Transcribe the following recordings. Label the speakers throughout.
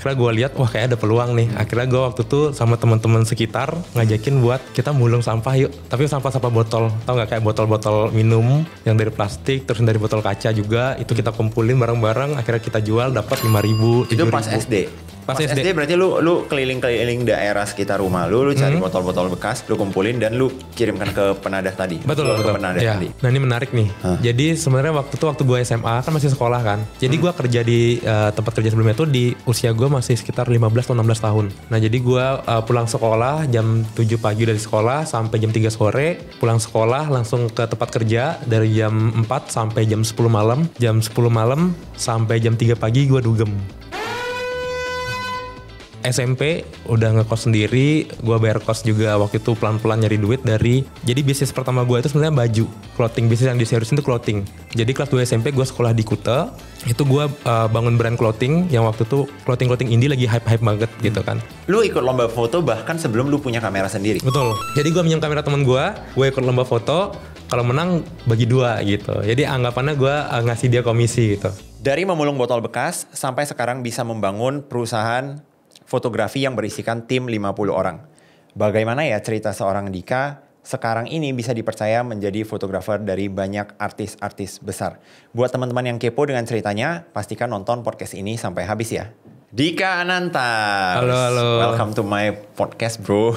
Speaker 1: akhirnya gue lihat wah kayak ada peluang nih. Akhirnya gue waktu itu sama teman-teman sekitar ngajakin buat kita mulung sampah yuk. Tapi sampah-sampah botol, tau nggak kayak botol-botol minum yang dari plastik, terus dari botol kaca juga. Itu kita kumpulin bareng-bareng, akhirnya kita jual dapat 5.000, 7.000.
Speaker 2: Itu pas SD. Pas SD berarti lu keliling-keliling daerah sekitar rumah lu cari botol-botol bekas, lu kumpulin dan lu kirimkan ke penadah tadi.
Speaker 1: Betul.
Speaker 2: Penadah
Speaker 1: ya.
Speaker 2: tadi.
Speaker 1: Nah ini menarik nih. Jadi sebenarnya waktu gue SMA kan masih sekolah kan. Jadi gue kerja di tempat kerja sebelumnya tuh di usia gue masih sekitar 15 atau 16 tahun. Nah jadi gue pulang sekolah jam 7 pagi dari sekolah sampai jam 3 sore. Pulang sekolah langsung ke tempat kerja dari jam 4 sampai jam 10 malam. Jam 10 malam sampai jam 3 pagi gue dugem. SMP udah ngekos sendiri, gue bayar kos juga waktu itu pelan-pelan nyari duit dari, jadi bisnis pertama gue itu sebenarnya baju, clothing, bisnis yang diseriusin itu clothing. Jadi kelas 2 SMP gue sekolah di Kuta, itu gue bangun brand clothing yang waktu itu clothing indie lagi hype banget gitu kan.
Speaker 2: Lu ikut lomba foto bahkan sebelum lu punya kamera sendiri?
Speaker 1: Betul, jadi gue minjem kamera teman gue ikut lomba foto, kalau menang bagi 2 gitu. Jadi anggapannya gue ngasih dia komisi gitu.
Speaker 2: Dari memulung botol bekas sampai sekarang bisa membangun perusahaan fotografi yang berisikan tim 50 orang. Bagaimana ya cerita seorang Dika sekarang ini bisa dipercaya menjadi fotografer dari banyak artis-artis besar? Buat teman-teman yang kepo dengan ceritanya, pastikan nonton podcast ini sampai habis ya. Dika Ananta.
Speaker 1: Halo.
Speaker 2: Welcome to my podcast, bro.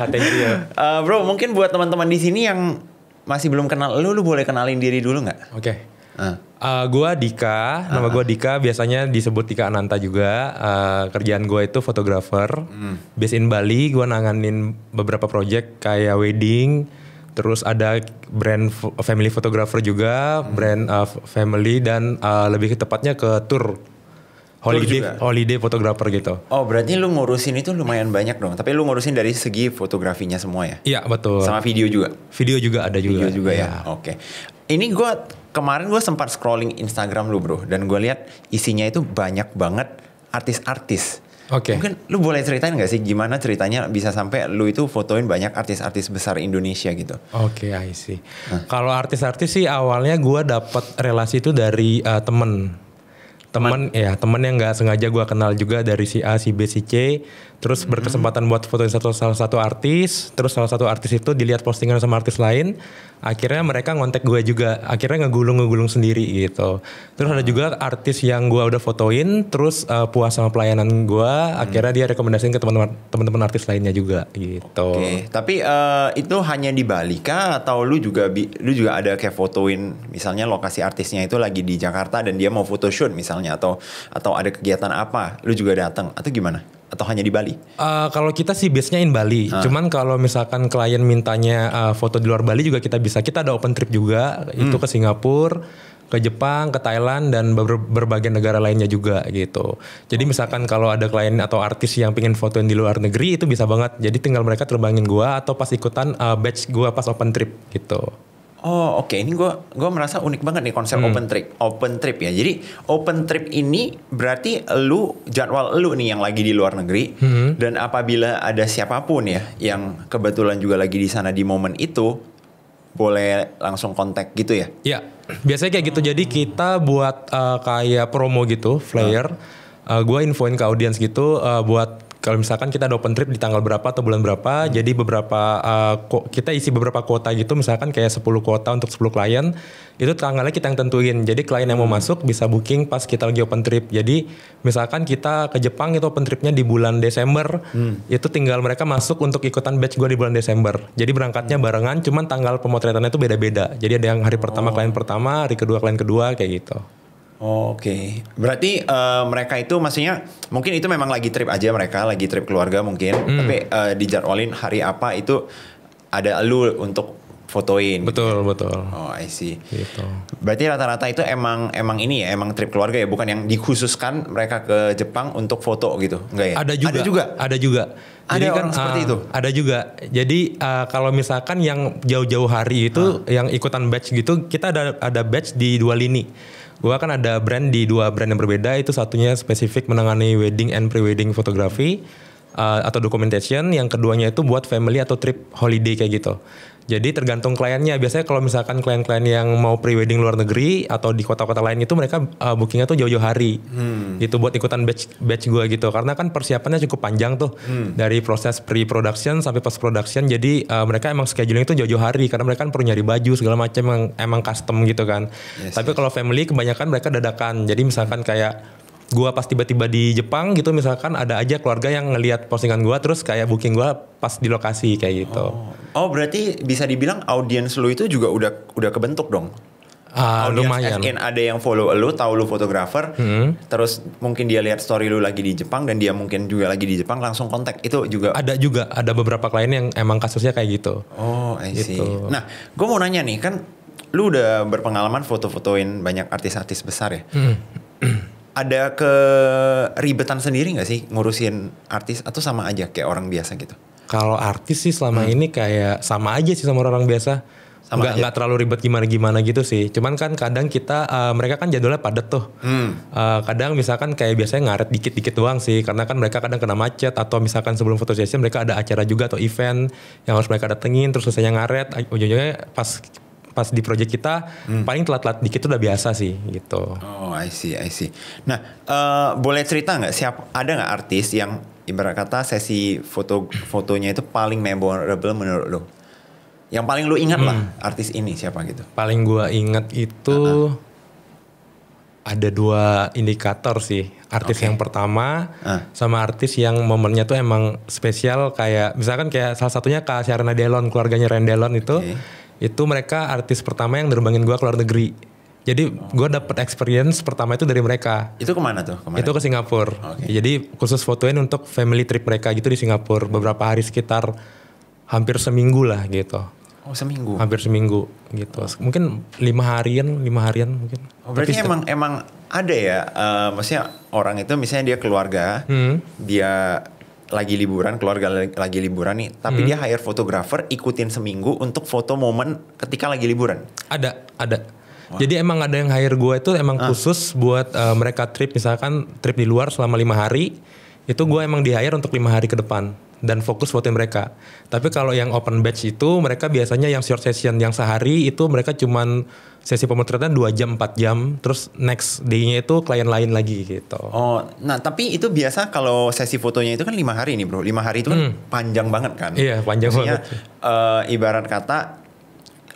Speaker 1: Thank you.
Speaker 2: Bro, mungkin buat teman-teman di sini yang masih belum kenal lu boleh kenalin diri dulu nggak?
Speaker 1: Oke. Gue Dika, nama gue Dika, biasanya disebut Dika Ananta juga. Kerjaan gue itu fotografer, based in Bali. Gue nanganin beberapa project kayak wedding, terus ada brand family photographer juga, brand family dan lebih tepatnya ke tour. Holiday photographer gitu.
Speaker 2: Oh berarti lu ngurusin itu lumayan banyak dong. Tapi lu ngurusin dari segi fotografinya semua ya?
Speaker 1: Iya betul.
Speaker 2: Sama video juga?
Speaker 1: Video juga ada juga.
Speaker 2: Video juga ya? Oke. Ini kemarin gue sempat scrolling Instagram lu bro. Dan gue lihat isinya itu banyak banget artis-artis.
Speaker 1: Oke.
Speaker 2: Mungkin lu boleh ceritain gak sih gimana ceritanya bisa sampai lu itu fotoin banyak artis-artis besar Indonesia gitu?
Speaker 1: Oke, I see. Kalau artis-artis sih awalnya gue dapet relasi itu dari temen temen yang nggak sengaja gue kenal juga dari si A, si B, si C, terus berkesempatan buat fotoin salah satu artis, terus salah satu artis itu dilihat postingan sama artis lain, akhirnya mereka ngontek gue juga, akhirnya ngegulung sendiri gitu. Terus ada juga artis yang gue udah fotoin, terus puas sama pelayanan gue, akhirnya dia rekomendasiin ke teman-teman artis lainnya juga gitu.
Speaker 2: Oke, tapi itu hanya di Bali kah atau lu juga ada kayak fotoin misalnya lokasi artisnya itu lagi di Jakarta dan dia mau photoshoot misalnya atau ada kegiatan apa, lu juga datang atau gimana? Atau hanya di Bali?
Speaker 1: Kalau kita sih base-nya in Bali. Cuman kalau misalkan klien mintanya foto di luar Bali juga kita bisa. Kita ada open trip juga, itu ke Singapura, ke Jepang, ke Thailand dan berbagai negara lainnya juga gitu. Jadi misalkan kalau ada klien atau artis yang pengen fotoin di luar negeri itu bisa banget. Jadi tinggal mereka terbangin gua atau pas ikutan batch gua pas open trip gitu.
Speaker 2: Oh oke. Ini gue merasa unik banget nih konsep open trip ya. Jadi open trip ini berarti jadwal lu nih yang lagi di luar negeri dan apabila ada siapapun ya yang kebetulan juga lagi di sana di momen itu boleh langsung kontak gitu ya?
Speaker 1: Iya, biasanya kayak gitu. Jadi kita buat kayak promo gitu, flyer. Gue infoin ke audiens gitu buat kalau misalkan kita ada open trip di tanggal berapa atau bulan berapa, jadi kita isi beberapa kuota gitu, misalkan kayak 10 kuota untuk 10 klien, itu tanggalnya kita yang tentuin. Jadi klien yang mau masuk bisa booking pas kita lagi open trip. Jadi misalkan kita ke Jepang itu open tripnya di bulan Desember, itu tinggal mereka masuk untuk ikutan batch gue di bulan Desember. Jadi berangkatnya barengan, cuman tanggal pemotretannya itu beda-beda. Jadi ada yang hari pertama klien pertama, hari kedua klien kedua kayak gitu.
Speaker 2: Oke. Berarti mereka itu maksudnya mungkin itu memang lagi trip aja mereka, lagi trip keluarga mungkin. Tapi dijadwalin hari apa itu ada lu untuk fotoin.
Speaker 1: Betul.
Speaker 2: Oh, I see.
Speaker 1: Gitu.
Speaker 2: Berarti rata-rata itu emang ini ya, emang trip keluarga ya, bukan yang dikhususkan mereka ke Jepang untuk foto gitu, enggak ya?
Speaker 1: Ada juga.
Speaker 2: Ada
Speaker 1: Jadi
Speaker 2: orang seperti itu?
Speaker 1: Ada juga. Jadi kalau misalkan yang jauh-jauh hari itu yang ikutan batch gitu, kita ada batch di 2 lini. Gua kan ada brand di 2 brand yang berbeda, itu satunya spesifik menangani wedding and pre-wedding fotografi. atau documentation, yang keduanya itu buat family atau trip holiday kayak gitu. Jadi tergantung kliennya. Biasanya kalau misalkan klien-klien yang mau pre-wedding luar negeri atau di kota-kota lain itu mereka bookingnya tuh jauh-jauh hari. Gitu buat ikutan batch gue gitu. Karena kan persiapannya cukup panjang tuh. Dari proses pre-production sampai post-production. Jadi mereka emang scheduling itu jauh-jauh hari. Karena mereka kan perlu nyari baju segala macam emang custom gitu kan. Tapi kalau family kebanyakan mereka dadakan. Jadi misalkan kayak gua pas tiba-tiba di Jepang gitu, misalkan ada aja keluarga yang ngelihat postingan gua terus kayak booking gua pas di lokasi kayak gitu.
Speaker 2: Oh berarti bisa dibilang audiens lu itu juga udah kebentuk dong.
Speaker 1: Lumayan.
Speaker 2: Ada yang follow lu, tahu lu fotografer, terus mungkin dia lihat story lu lagi di Jepang dan dia mungkin juga lagi di Jepang langsung kontak. Itu juga
Speaker 1: ada beberapa klien yang emang kasusnya kayak gitu.
Speaker 2: Oh, I see.
Speaker 1: Gitu.
Speaker 2: Nah, gue mau nanya nih, kan lu udah berpengalaman foto-fotoin banyak artis-artis besar ya. Ada keribetan sendiri nggak sih ngurusin artis atau sama aja kayak orang biasa gitu?
Speaker 1: Kalau artis sih selama ini kayak sama aja sih sama orang biasa. Nggak terlalu ribet gimana gitu sih. Cuman kan kadang kita mereka kan jadwalnya padat tuh. Kadang misalkan kayak biasanya ngaret dikit-dikit doang sih. Karena kan mereka kadang kena macet atau misalkan sebelum foto session mereka ada acara juga atau event yang harus mereka datengin. Terus selesainya ngaret. Ujung-ujungnya pas di project kita paling telat-telat dikit udah biasa sih gitu.
Speaker 2: Oh, I see. Nah, boleh cerita nggak ada nggak artis yang ibarat kata sesi fotonya itu paling memorable menurut lo? Yang paling lo ingat lah artis ini siapa gitu?
Speaker 1: Paling gua ingat itu ada 2 indikator sih. Artis yang pertama sama artis yang momennya tuh emang spesial, kayak misalkan kayak salah satunya Kak Sharna Delon, keluarganya Ren Delon itu. Itu mereka artis pertama yang nerbangin gue ke luar negeri. Jadi gue dapet experience pertama itu dari mereka.
Speaker 2: Itu kemana tuh?
Speaker 1: Itu ke Singapura. Jadi khusus fotoin untuk family trip mereka gitu di Singapura. Beberapa hari, sekitar hampir seminggu lah gitu.
Speaker 2: Oh, seminggu?
Speaker 1: Hampir seminggu gitu. Mungkin 5 harian mungkin.
Speaker 2: Oh, berarti emang ada ya, maksudnya orang itu misalnya dia keluarga, dia lagi liburan, keluarga lagi liburan nih, tapi dia hire fotografer ikutin seminggu untuk foto momen ketika lagi liburan.
Speaker 1: Ada. Jadi emang ada yang hire gue itu emang khusus buat mereka trip, misalkan trip di luar selama 5 hari, itu gue emang di hire untuk 5 hari ke depan dan fokus fotoin mereka. Tapi kalau yang open batch itu mereka biasanya yang short session yang sehari itu mereka cuman sesi pemotretan 2 jam 4 jam, terus next day-nya itu klien lain lagi gitu.
Speaker 2: Oh, nah tapi itu biasa kalau sesi fotonya itu kan 5 hari nih bro. 5 hari itu kan panjang banget kan.
Speaker 1: Iya, panjang banget.
Speaker 2: Ibarat kata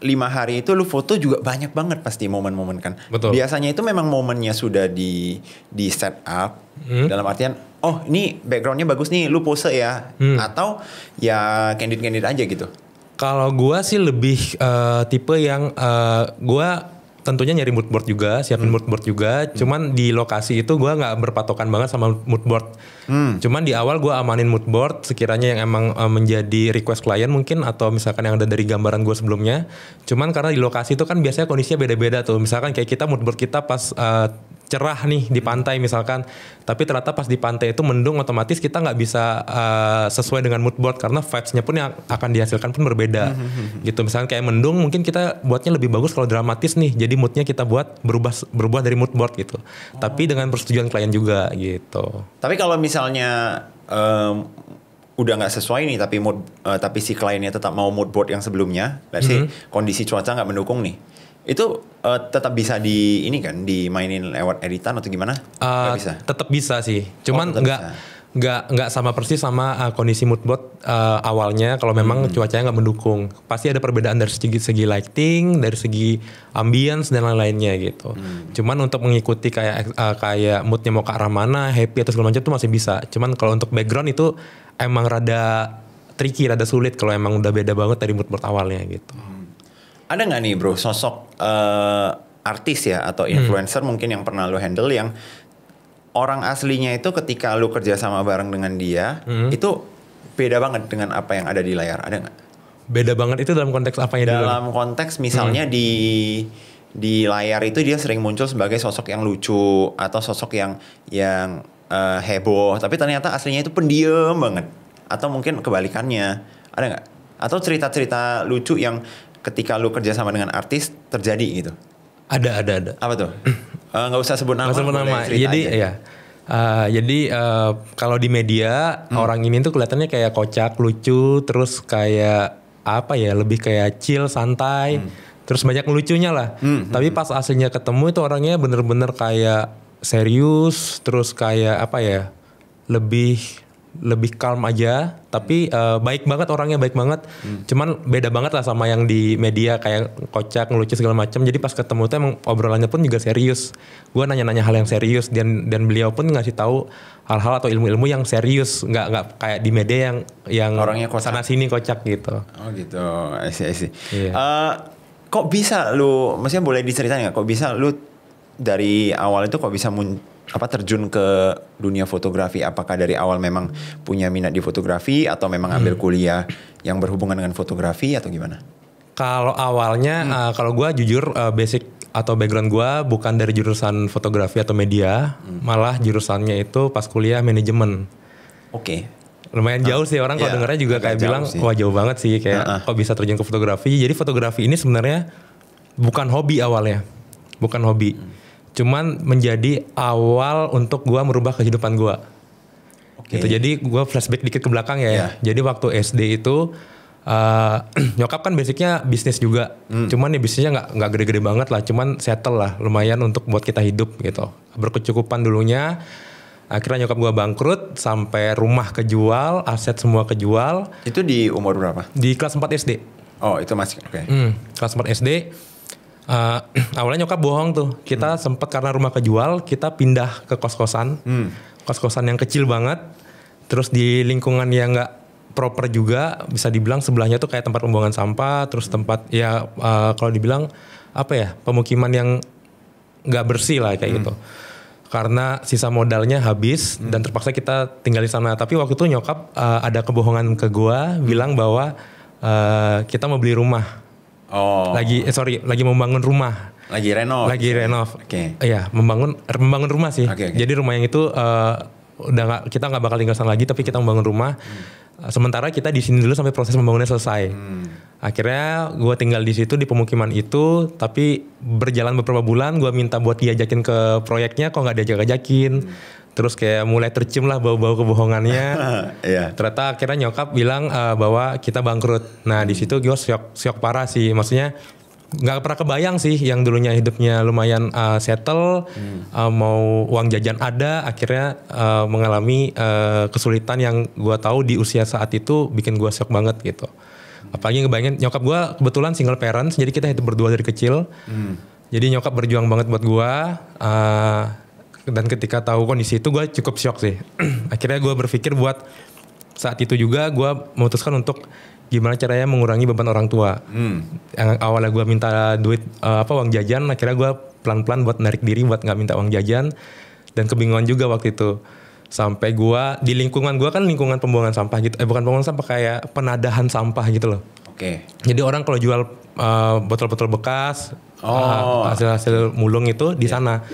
Speaker 2: 5 hari itu lu foto juga banyak banget pasti momen-momen kan.
Speaker 1: Betul.
Speaker 2: Biasanya itu memang momennya sudah di set up dalam artian oh ini backgroundnya bagus nih lu pose ya, atau ya candid aja gitu.
Speaker 1: Kalau gue sih lebih tipe yang gue tentunya nyari mood board juga, siapin mood board juga. Cuman di lokasi itu gue nggak berpatokan banget sama mood board. Cuman di awal gue amanin mood board sekiranya yang emang menjadi request klien mungkin, atau misalkan yang ada dari gambaran gue sebelumnya. Cuman karena di lokasi itu kan biasanya kondisinya beda-beda tuh. Misalkan kayak kita mood board kita pas cerah nih di pantai misalkan, tapi ternyata pas di pantai itu mendung, otomatis kita nggak bisa sesuai dengan mood board karena vibes-nya pun yang akan dihasilkan pun berbeda. Gitu, misalkan kayak mendung mungkin kita buatnya lebih bagus kalau dramatis nih, jadi moodnya kita buat berubah dari mood board gitu. Tapi dengan persetujuan klien juga gitu.
Speaker 2: Tapi kalau misalnya udah nggak sesuai nih, tapi si kliennya tetap mau mood board yang sebelumnya, let's say kondisi cuaca nggak mendukung nih, itu tetap bisa dimainin lewat editan atau gimana? Nggak bisa?
Speaker 1: Tetap bisa sih, cuman nggak sama persis sama kondisi mood board awalnya. Kalau memang cuacanya nggak mendukung, pasti ada perbedaan dari segi lighting, dari segi ambience dan lain-lainnya gitu. Cuman untuk mengikuti kayak moodnya mau ke arah mana, happy atau segala macam itu masih bisa. Cuman kalau untuk background itu emang rada tricky, rada sulit kalau emang udah beda banget dari mood board awalnya gitu.
Speaker 2: Ada nggak nih bro sosok artis ya atau influencer mungkin yang pernah lo handle, yang orang aslinya itu ketika lo kerja sama bareng dengan dia itu beda banget dengan apa yang ada di layar? Ada nggak? Beda banget itu dalam konteks apa ya? Dalam konteks misalnya di layar itu dia sering muncul sebagai sosok yang lucu atau sosok yang heboh, tapi ternyata aslinya itu pendiam banget, atau mungkin kebalikannya. Ada nggak? Atau cerita-cerita lucu yang ketika lu kerja sama dengan artis terjadi gitu? Ada. Apa tuh? Nggak usah sebut nama.
Speaker 1: Jadi ya, Jadi kalau di media orang ini tuh kelihatannya kayak kocak, lucu, terus kayak apa ya, lebih kayak chill, santai, terus banyak lucunya lah. Tapi pas aslinya ketemu itu orangnya bener-bener kayak serius, terus kayak apa ya, lebih calm aja. Tapi baik banget orangnya, baik banget. Cuman beda banget lah sama yang di media kayak kocak, ngelucu segala macam. Jadi pas ketemu tuh emang obrolannya pun juga serius. Gue nanya-nanya hal yang serius dan beliau pun ngasih tahu hal-hal atau ilmu-ilmu yang serius, nggak kayak di media yang
Speaker 2: Orangnya kocak.
Speaker 1: sana sini kocak gitu.
Speaker 2: Oh gitu, I see.
Speaker 1: Iya.
Speaker 2: Kok bisa lu, maksudnya boleh diceritain nggak? Kok bisa lu dari awal itu kok bisa terjun ke dunia fotografi? Apakah dari awal memang punya minat di fotografi atau memang ambil kuliah yang berhubungan dengan fotografi atau gimana?
Speaker 1: Kalau awalnya, kalau gue jujur basic atau background gue bukan dari jurusan fotografi atau media, malah jurusannya itu pas kuliah manajemen.
Speaker 2: Oke.
Speaker 1: Lumayan jauh sih orang kalau dengarnya juga kayak bilang
Speaker 2: sih.
Speaker 1: wah jauh banget sih kayak kok bisa terjun ke fotografi. Jadi fotografi ini sebenarnya bukan hobi awalnya, bukan hobi. Cuman menjadi awal untuk gue merubah kehidupan gue. Gitu. Jadi gue flashback dikit ke belakang ya. Jadi waktu SD itu nyokap kan basicnya bisnis juga. Cuman ya bisnisnya nggak gede-gede banget lah. Cuman settle lah, lumayan untuk buat kita hidup gitu. Berkecukupan dulunya. Akhirnya nyokap gue bangkrut, sampai rumah kejual, aset semua kejual.
Speaker 2: Itu di umur berapa?
Speaker 1: Di kelas 4 SD.
Speaker 2: Oh itu masih oke.
Speaker 1: Kelas 4 SD. Awalnya nyokap bohong tuh. Kita sempet karena rumah kejual, kita pindah ke kos-kosan. Kos-kosan yang kecil banget. Terus di lingkungan yang nggak proper juga, bisa dibilang sebelahnya tuh kayak tempat pembuangan sampah. Terus tempat ya kalau dibilang apa ya, pemukiman yang nggak bersih lah kayak gitu. Karena sisa modalnya habis dan terpaksa kita tinggal di sana. Tapi waktu itu nyokap ada kebohongan ke gua, bilang bahwa kita mau beli rumah.
Speaker 2: Oh.
Speaker 1: Lagi membangun rumah.
Speaker 2: Lagi renov.
Speaker 1: Oke. Iya, membangun rumah sih.
Speaker 2: Okay.
Speaker 1: Jadi rumah yang itu kita nggak bakal tinggal sana lagi, tapi kita membangun rumah. Sementara kita di sini dulu sampai proses pembangunannya selesai. Akhirnya gue tinggal di situ di pemukiman itu, tapi berjalan beberapa bulan gue minta buat diajakin ke proyeknya, kok nggak diajak-ajakin. Terus kayak mulai tercium lah bau-bau kebohongannya. Ternyata akhirnya nyokap bilang bahwa kita bangkrut. Nah di situ gue syok parah sih, maksudnya nggak pernah kebayang sih yang dulunya hidupnya lumayan settle, mau uang jajan ada, akhirnya mengalami kesulitan yang gue tahu di usia saat itu bikin gue syok banget gitu. Apalagi ngebayangin nyokap gue kebetulan single parents, jadi kita hidup berdua dari kecil. Jadi nyokap berjuang banget buat gue, dan ketika tahu kondisi itu gue cukup syok sih. Akhirnya gue berpikir buat saat itu juga gue memutuskan untuk gimana caranya mengurangi beban orang tua. Yang awalnya gue minta duit uang jajan, akhirnya gue pelan-pelan buat narik diri buat nggak minta uang jajan, dan kebingungan juga waktu itu. Sampai gue di lingkungan gue kan lingkungan pembuangan sampah gitu, bukan pembuangan sampah, kayak penadahan sampah gitu loh. Jadi orang kalau jual botol-botol bekas, hasil mulung itu di sana.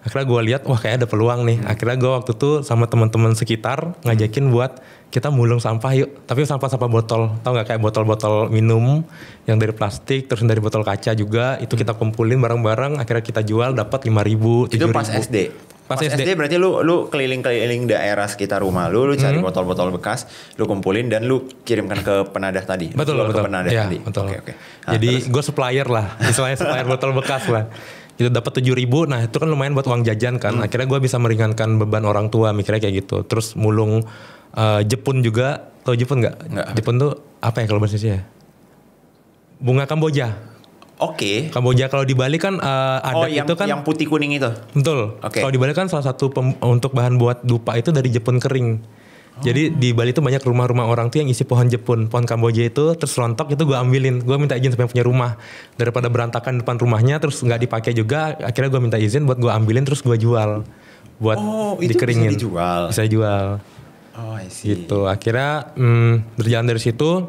Speaker 1: Akhirnya gue lihat, wah kayak ada peluang nih. Akhirnya gue waktu itu sama teman-teman sekitar ngajakin buat kita mulung sampah yuk. Tapi sampah-sampah botol, tau nggak, kayak botol-botol minum yang dari plastik, terus dari botol kaca juga. Itu kita kumpulin bareng-bareng. Akhirnya kita jual, dapat 5.000, 7.000.
Speaker 2: Itu pas SD. Pas SD berarti lu keliling-keliling daerah sekitar rumah lu cari botol-botol bekas, lu kumpulin dan lu kirimkan ke penadah tadi.
Speaker 1: Betul.
Speaker 2: Ke penadah
Speaker 1: ya,
Speaker 2: tadi.
Speaker 1: Betul.
Speaker 2: Oke.
Speaker 1: Jadi gue supplier lah, istilahnya supplier botol bekas lah. Itu dapat 7.000, nah itu kan lumayan buat uang jajan kan. Akhirnya gue bisa meringankan beban orang tua, mikirnya kayak gitu. Terus mulung Jepun juga, tau Jepun nggak? Jepun tuh apa ya kalau bahasa Indonesia? Bunga Kamboja. Kamboja kalau di Bali kan ada itu kan
Speaker 2: yang putih kuning itu.
Speaker 1: Betul. Kalau di Bali kan salah satu untuk bahan buat dupa itu dari Jepun kering. Jadi di Bali itu banyak rumah-rumah orang tuh yang isi pohon Jepun, pohon Kamboja itu, terus rontok itu gue ambilin. Gue minta izin sama yang punya rumah, daripada berantakan depan rumahnya terus nggak dipakai juga. Akhirnya gue minta izin buat gue ambilin terus gue jual, buat dikeringin.
Speaker 2: Itu
Speaker 1: bisa dijual.
Speaker 2: Oh, I see.
Speaker 1: Gitu. Akhirnya berjalan dari situ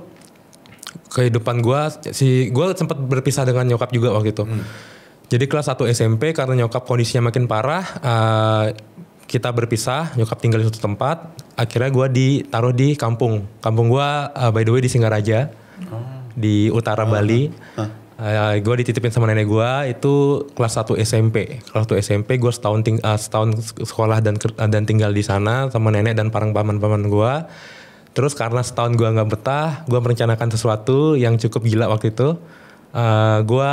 Speaker 1: kehidupan gue sempat berpisah dengan nyokap juga waktu itu. Jadi kelas 1 SMP karena nyokap kondisinya makin parah, kita berpisah, nyokap tinggal di suatu tempat. Akhirnya gue ditaruh di kampung gue by the way di Singaraja, di utara Bali. Gue dititipin sama nenek gue itu kelas 1 SMP. Kelas 1 SMP gue setahun sekolah dan tinggal di sana sama nenek dan paman-paman gue. Terus karena setahun gue nggak betah, gue merencanakan sesuatu yang cukup gila waktu itu. Gue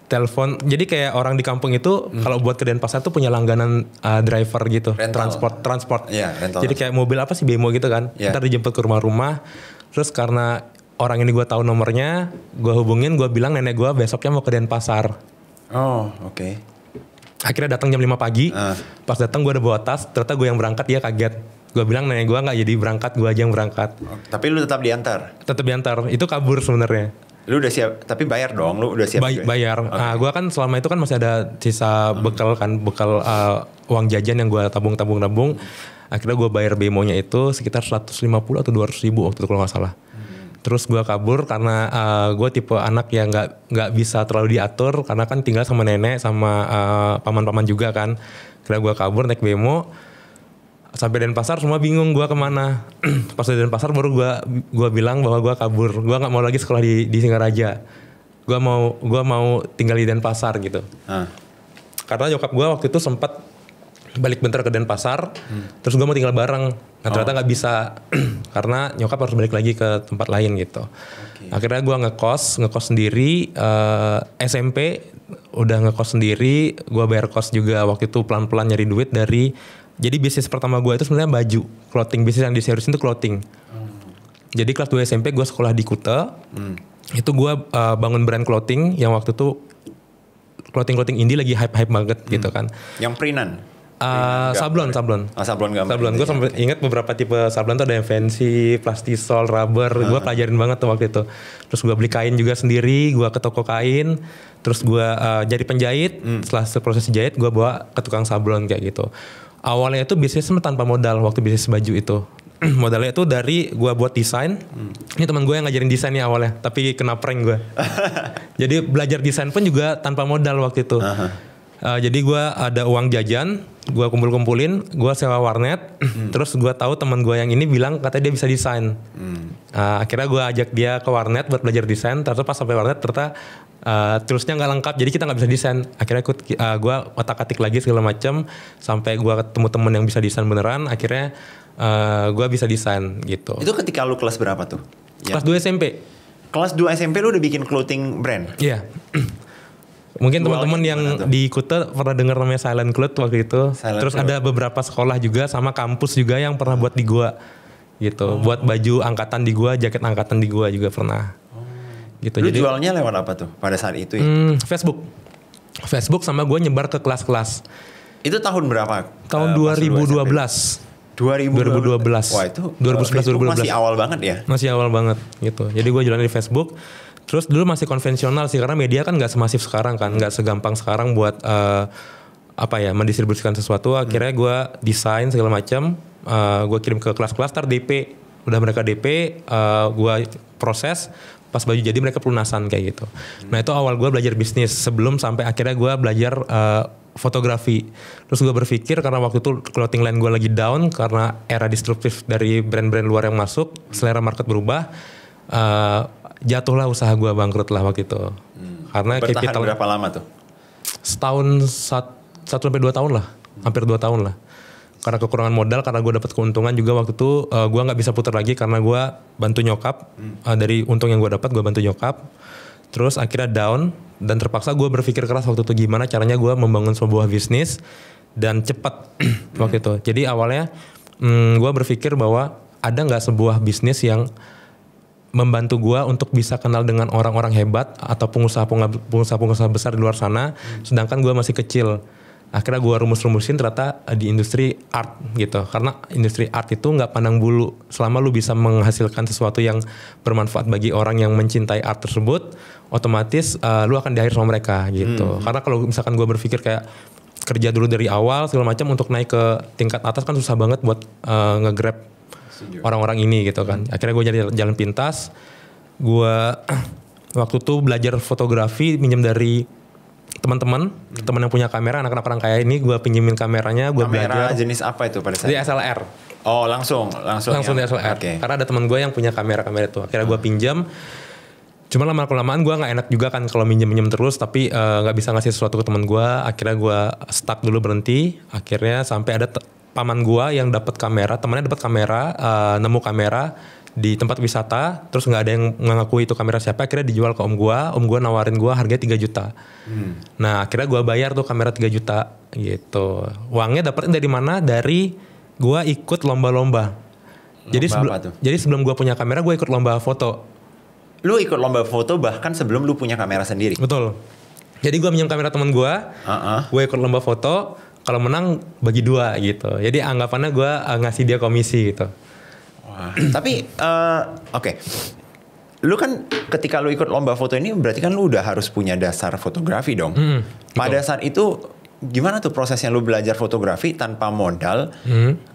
Speaker 1: telepon. Jadi kayak orang di kampung itu kalau buat ke Denpasar tuh punya langganan driver gitu, transport.
Speaker 2: Rental.
Speaker 1: Jadi kayak mobil apa sih, bemo gitu kan. Ntar dijemput ke rumah-rumah. Terus karena orang ini gue tahu nomornya, gue hubungin, gue bilang nenek gue besoknya mau ke Denpasar.
Speaker 2: Oh, oke.
Speaker 1: Akhirnya datang jam 5 pagi. Pas datang gue udah bawa tas, ternyata gue yang berangkat, dia kaget. Gue bilang nenek gue nggak jadi berangkat, gue aja yang berangkat.
Speaker 2: Tapi lu tetap diantar?
Speaker 1: Tetap diantar, itu kabur sebenarnya.
Speaker 2: Lu udah siap, tapi bayar dong, lu udah siap?
Speaker 1: Bayar.
Speaker 2: Okay.
Speaker 1: Gue kan selama itu kan masih ada sisa bekal uang jajan yang gue tabung. Akhirnya gue bayar bemonya itu sekitar 150 atau 200 ribu waktu itu kalau nggak salah. Terus gue kabur karena gue tipe anak yang nggak bisa terlalu diatur karena kan tinggal sama nenek sama paman-paman juga kan. Akhirnya gue kabur naik bemo sampai Denpasar, semua bingung gue kemana. Pas di Denpasar baru gue bilang bahwa gue kabur. Gue nggak mau lagi sekolah di Singaraja. Gue mau tinggal di Denpasar gitu. Karena nyokap gue waktu itu sempat balik bentar ke Denpasar, terus gue mau tinggal bareng. Nah ternyata nggak bisa karena nyokap harus balik lagi ke tempat lain gitu. Akhirnya gue ngekos sendiri. SMP udah ngekos sendiri, gue bayar kos juga waktu itu pelan-pelan nyari duit dari. Jadi bisnis pertama gue itu sebenarnya baju, clothing. Bisnis yang diseriusin itu clothing. Jadi kelas 2 SMP gue sekolah di Kuta. Itu gue bangun brand clothing yang waktu itu clothing indie lagi hype banget gitu kan.
Speaker 2: Yang printan?
Speaker 1: Sablon.
Speaker 2: Sablon gambar.
Speaker 1: Sablon. Gue sampai ingat beberapa tipe sablon tuh ada yang fancy, plastisol, rubber. Gue pelajarin banget tuh waktu itu. Terus gue beli kain juga sendiri. Gue ke toko kain. Terus gue jadi penjahit. Setelah proses jahit, gue bawa ke tukang sablon kayak gitu. Awalnya itu bisnis tanpa modal waktu bisnis baju itu. Modalnya itu dari gue buat desain. Ini teman gue yang ngajarin desain nih awalnya, tapi kena prank gue. Jadi belajar desain pun juga tanpa modal waktu itu. Jadi gue ada uang jajan, gue kumpulin, gue sewa warnet. Terus gue tahu teman gue yang ini bilang katanya dia bisa desain. Akhirnya gue ajak dia ke warnet buat belajar desain. Ternyata pas sampai warnet ternyata tulisnya nggak lengkap, jadi kita nggak bisa desain. Akhirnya gue otak-atik lagi segala macam sampai gue ketemu temen yang bisa desain beneran. Akhirnya gue bisa desain gitu.
Speaker 2: Itu ketika lu kelas berapa tuh?
Speaker 1: Kelas 2 SMP.
Speaker 2: Kelas 2 SMP lu udah bikin clothing brand?
Speaker 1: Iya. Mungkin teman-teman yang di Kuta pernah dengar namanya Silent Cloth waktu itu. Terus ada beberapa sekolah juga sama kampus juga yang pernah buat di gua gitu. Buat baju angkatan di gua, jaket angkatan di gua juga pernah. Gitu.
Speaker 2: Lu jualnya lewat apa tuh pada saat itu ya? Facebook sama gua nyebar ke kelas-kelas. Itu tahun berapa?
Speaker 1: Tahun 2012.
Speaker 2: 2012. Wah itu
Speaker 1: 2011
Speaker 2: masih awal banget ya?
Speaker 1: Masih awal banget gitu. Jadi gue jualan di Facebook. Terus dulu masih konvensional sih karena media kan nggak semasif sekarang kan, nggak segampang sekarang buat mendistribusikan sesuatu. Akhirnya gue desain segala macam, gue kirim ke kelas-kelas, tar DP, udah mereka DP, gue proses, pas baju jadi mereka pelunasan kayak gitu. Nah itu awal gue belajar bisnis sebelum sampai akhirnya gue belajar fotografi. Terus gue berpikir karena waktu itu clothing line gue lagi down karena era disruptif dari brand-brand luar yang masuk, selera market berubah. Jatuhlah usaha gue, bangkrut lah waktu itu. Karena
Speaker 2: bertahan
Speaker 1: capital
Speaker 2: berapa lama tuh?
Speaker 1: Setahun 1-2 tahun lah, hampir 2 tahun lah. Karena kekurangan modal, karena gue dapat keuntungan juga waktu itu, gue nggak bisa putar lagi karena gue bantu nyokap. Dari untung yang gue dapat, gue bantu nyokap. Terus akhirnya down dan terpaksa gue berpikir keras waktu itu gimana caranya gue membangun sebuah bisnis dan cepat waktu itu. Jadi awalnya gue berpikir bahwa ada nggak sebuah bisnis yang membantu gue untuk bisa kenal dengan orang-orang hebat atau pengusaha besar di luar sana, sedangkan gue masih kecil. Akhirnya gue rumus-rumusin ternyata di industri art gitu. Karena industri art itu nggak pandang bulu. Selama lu bisa menghasilkan sesuatu yang bermanfaat bagi orang yang mencintai art tersebut, otomatis lu akan di-hire sama mereka gitu. Karena kalau misalkan gue berpikir kayak kerja dulu dari awal segala macam untuk naik ke tingkat atas kan susah banget buat nge-grab orang-orang ini gitu kan. Akhirnya gue jadi jalan pintas. Gue waktu itu belajar fotografi, minjem dari teman-teman yang punya kamera, anak-anak orang kaya ini gue pinjemin kameranya, gue belajar.
Speaker 2: Kamera jenis apa itu pada saat?
Speaker 1: Di SLR.
Speaker 2: Oh langsung
Speaker 1: di SLR.
Speaker 2: Okay.
Speaker 1: Karena ada teman gue yang punya kamera itu. Akhirnya gue pinjam. Cuma lama-kelamaan gue nggak enak juga kan kalau minjem terus, tapi nggak bisa ngasih sesuatu ke teman gue. Akhirnya gue stuck dulu, berhenti. Akhirnya sampai ada paman gue yang dapat kamera, temannya dapat kamera, nemu kamera di tempat wisata, terus nggak ada yang mengaku itu kamera siapa. Akhirnya dijual ke om gue nawarin gue harganya 3 juta. Nah akhirnya gue bayar tuh kamera 3 juta gitu. Uangnya dapetnya dari mana? Dari gue ikut lomba-lomba. Jadi sebelum gue punya kamera, gue ikut lomba foto.
Speaker 2: Lu ikut lomba foto bahkan sebelum lu punya kamera sendiri?
Speaker 1: Betul. Jadi gue minjem kamera teman gue, gue ikut lomba foto, kalau menang bagi 2 gitu. Jadi anggapannya gue ngasih dia komisi gitu.
Speaker 2: Wah. Tapi oke. Lu kan ketika lu ikut lomba foto ini berarti kan lu udah harus punya dasar fotografi dong. Pada saat itu gimana tuh prosesnya lu belajar fotografi tanpa modal,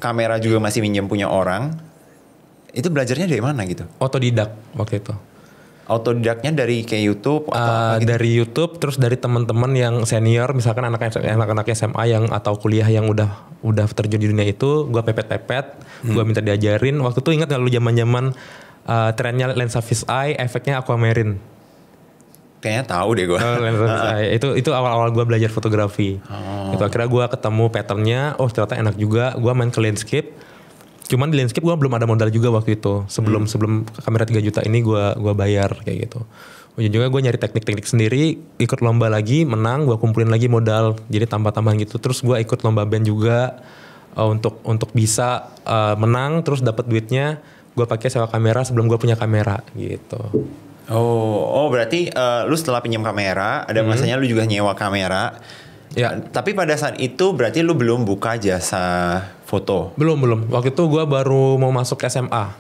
Speaker 2: kamera juga masih minjem punya orang. Itu belajarnya dari mana gitu?
Speaker 1: Otodidak waktu itu.
Speaker 2: Otodidaknya dari kayak YouTube atau apa gitu?
Speaker 1: Dari YouTube, terus dari teman-teman yang senior, misalkan anak-anak SMA yang atau kuliah yang udah terjun di dunia itu, gue pepet-pepet, gue minta diajarin. Waktu itu ingat nggak lu zaman-zaman trennya lensa fisheye, efeknya aquamarine?
Speaker 2: Kayaknya tahu deh gue.
Speaker 1: Lensa fisheye. Itu awal-awal gue belajar fotografi. Itu akhirnya gue ketemu patternnya, oh ternyata enak juga. Gue main ke landscape. Cuman di landscape gue belum ada modal juga waktu itu. Sebelum kamera 3 juta ini gue bayar kayak gitu. Ujung juga gue nyari teknik-teknik sendiri, ikut lomba lagi, menang, gue kumpulin lagi modal. Jadi tambah-tambahan gitu. Terus gue ikut lomba band juga untuk bisa menang, terus dapat duitnya. Gue pakai sewa kamera sebelum gue punya kamera gitu.
Speaker 2: Oh berarti lu setelah pinjam kamera, ada masanya lu juga nyewa kamera. Ya. Tapi pada saat itu berarti lu belum buka jasa foto?
Speaker 1: Belum. Waktu itu gue baru mau masuk SMA.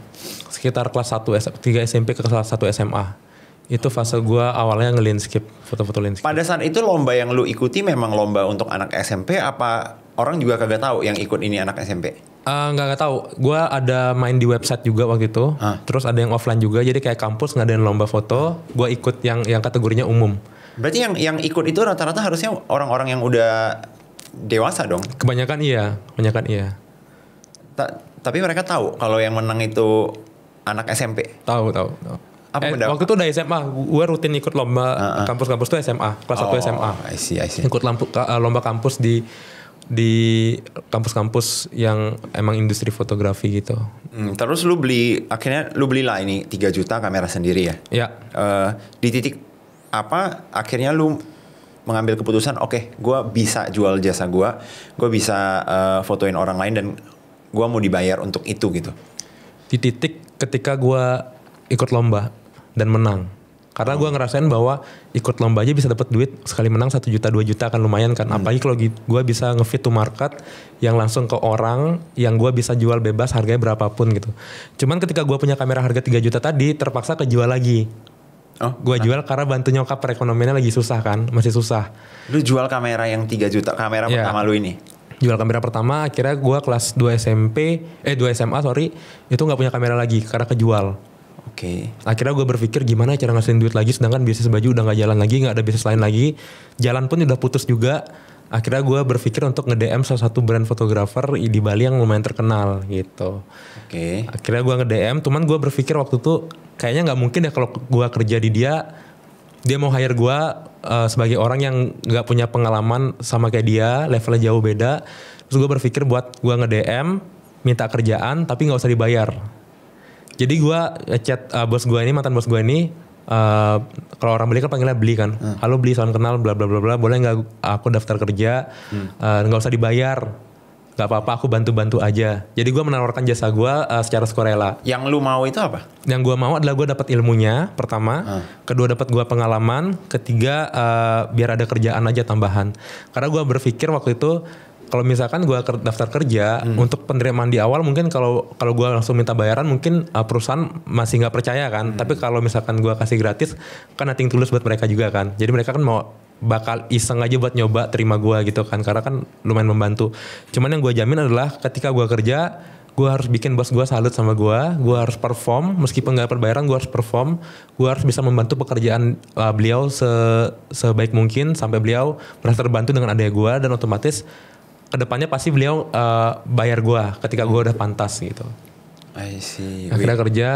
Speaker 1: Sekitar kelas 1, 3 SMP ke kelas 1 SMA. Itu fase gue awalnya nge-landscape, foto-foto landscape.
Speaker 2: Pada saat itu lomba yang lu ikuti memang lomba untuk anak SMP apa orang juga kagak tahu yang ikut ini anak SMP?
Speaker 1: Nggak tahu. Gue ada main di website juga waktu itu. Terus ada yang offline juga. Jadi kayak kampus ngadain lomba foto. Gue ikut yang kategorinya umum.
Speaker 2: Berarti yang ikut itu rata-rata harusnya orang-orang yang udah dewasa dong?
Speaker 1: Kebanyakan iya.
Speaker 2: Tapi mereka tahu kalau yang menang itu anak SMP?
Speaker 1: Tahu. Waktu itu udah SMA, gue rutin ikut lomba kampus-kampus tuh SMA, kelas 1 SMA.
Speaker 2: I see.
Speaker 1: Ikut lomba kampus di kampus-kampus yang emang industri fotografi gitu.
Speaker 2: Terus akhirnya lu belilah ini 3 juta kamera sendiri ya?
Speaker 1: Ya.
Speaker 2: Di titik apa akhirnya lu mengambil keputusan oke, gue bisa jual jasa gue bisa fotoin orang lain dan gue mau dibayar untuk itu gitu?
Speaker 1: Di titik ketika gue ikut lomba dan menang. Karena gue ngerasain bahwa ikut lomba aja bisa dapat duit sekali menang 1 juta 2 juta kan lumayan kan. Apalagi kalau gue bisa nge-fit to market yang langsung ke orang yang gue bisa jual bebas harganya berapapun gitu. Cuman ketika gue punya kamera harga 3 juta tadi terpaksa kejual lagi. Gue jual karena bantu nyokap perekonomiannya lagi susah kan, masih susah.
Speaker 2: Lu jual kamera yang 3 juta, kamera pertama lu ini?
Speaker 1: Jual kamera pertama, akhirnya gue kelas 2 SMA itu gak punya kamera lagi karena kejual.
Speaker 2: Oke.
Speaker 1: Akhirnya gue berpikir gimana cara ngasihin duit lagi, sedangkan bisnis baju udah gak jalan lagi, gak ada bisnis lain lagi. Jalan pun udah putus juga. Akhirnya gue berpikir untuk nge-DM salah satu brand fotografer di Bali yang lumayan terkenal gitu.
Speaker 2: Oke.
Speaker 1: Akhirnya gue nge-DM, cuman gue berpikir waktu itu kayaknya gak mungkin ya kalau gue kerja di dia mau hire gue sebagai orang yang gak punya pengalaman sama kayak dia, levelnya jauh beda. Terus gue berpikir buat gue nge-DM, minta kerjaan tapi gak usah dibayar. Jadi gue chat bos gue ini, mantan bos gue ini, kalau orang beli kan panggilnya beli kan. Halo beli, salam kenal, bla bla bla bla. Boleh nggak aku daftar kerja? Nggak usah dibayar. Nggak apa-apa, aku bantu-bantu aja. Jadi gue menawarkan jasa gue secara sukarela.
Speaker 2: Yang lu mau itu apa?
Speaker 1: Yang gue mau adalah gue dapat ilmunya pertama, kedua dapat gue pengalaman, ketiga biar ada kerjaan aja tambahan. Karena gue berpikir waktu itu kalau misalkan gue daftar kerja untuk penerimaan di awal mungkin kalau gue langsung minta bayaran mungkin perusahaan masih nggak percaya kan. Tapi kalau misalkan gue kasih gratis kan nothing tulus buat mereka juga kan. Jadi mereka kan bakal iseng aja buat nyoba terima gue gitu kan, karena kan lumayan membantu. Cuman yang gue jamin adalah ketika gue kerja gue harus bikin bos gue salut sama gue harus perform meskipun gak dapat bayaran, gue harus perform, gue harus bisa membantu pekerjaan beliau sebaik mungkin sampai beliau merasa terbantu dengan adanya gue, dan otomatis kedepannya pasti beliau bayar gue ketika gue udah pantas gitu.
Speaker 2: I see.
Speaker 1: Akhirnya kerja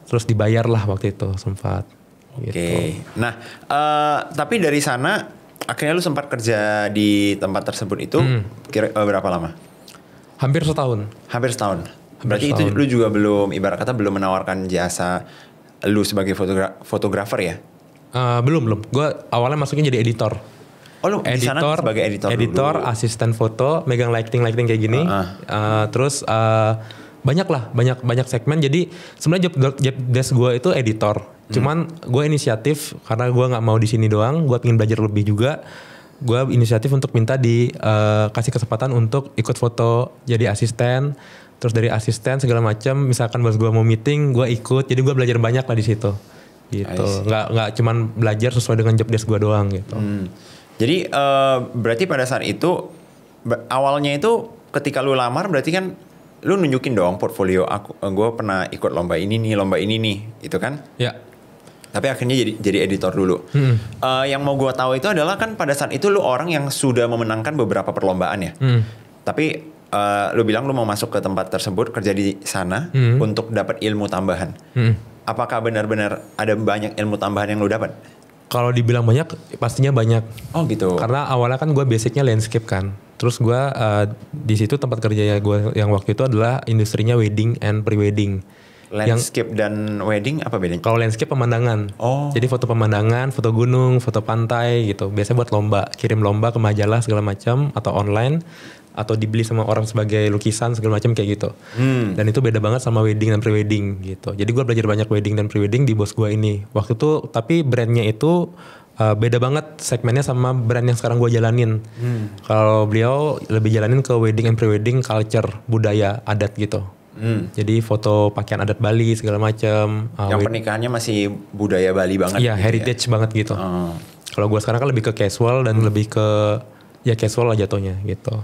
Speaker 1: terus dibayar lah waktu itu sempat.
Speaker 2: Oke.
Speaker 1: Gitu.
Speaker 2: Nah, tapi dari sana akhirnya lu sempat kerja di tempat tersebut itu berapa lama?
Speaker 1: Hampir setahun.
Speaker 2: Hampir setahun. Berarti itu
Speaker 1: setahun.
Speaker 2: lu juga belum, ibarat kata belum menawarkan jasa lu sebagai fotografer ya?
Speaker 1: Belum. Gue awalnya masuknya jadi editor.
Speaker 2: Oh, lu di sana sebagai editor dulu.
Speaker 1: Asisten foto, megang lighting kayak gini. Terus banyak segmen. Jadi sebenarnya job desk gue itu editor. Cuman gue inisiatif karena gue nggak mau di sini doang. Gue pengen belajar lebih juga. Gue inisiatif untuk minta kasih kesempatan untuk ikut foto jadi asisten. Terus dari asisten segala macam. Misalkan bos gue mau meeting, gue ikut. Jadi gue belajar banyak lah di situ. Gitu. Nggak cuman belajar sesuai dengan job desk gue doang gitu.
Speaker 2: Jadi berarti pada saat itu awalnya itu ketika lu lamar berarti kan lu nunjukin dong portfolio gue pernah ikut lomba ini nih, itu kan?
Speaker 1: Ya.
Speaker 2: Tapi akhirnya jadi editor dulu. Yang mau gue tahu itu adalah kan pada saat itu lu orang yang sudah memenangkan beberapa perlombaan ya. Tapi lu bilang lu mau masuk ke tempat tersebut kerja di sana untuk dapat ilmu tambahan. Apakah benar-benar ada banyak ilmu tambahan yang lu dapat?
Speaker 1: Kalau dibilang banyak, pastinya banyak.
Speaker 2: Oh gitu.
Speaker 1: Karena awalnya kan gue basicnya landscape kan. Terus gue di situ tempat kerjanya gue yang waktu itu adalah industrinya wedding and pre-wedding.
Speaker 2: Landscape dan wedding apa bedanya?
Speaker 1: Kalau landscape pemandangan. Jadi foto pemandangan, foto gunung, foto pantai gitu. Biasanya buat lomba, kirim lomba ke majalah segala macam atau online atau dibeli sama orang sebagai lukisan segala macam kayak gitu. Dan itu beda banget sama wedding dan pre-wedding gitu. Jadi gue belajar banyak wedding dan pre-wedding di bos gue ini. Waktu itu tapi brandnya itu beda banget segmennya sama brand yang sekarang gue jalanin. Kalau beliau lebih jalanin ke wedding and pre-wedding culture, budaya, adat gitu. Jadi foto pakaian adat Bali segala macam.
Speaker 2: Yang pernikahannya masih budaya Bali banget.
Speaker 1: Iya, gitu heritage banget gitu. Kalau gue sekarang kan lebih ke casual dan lebih ke ya casual lah jatuhnya gitu.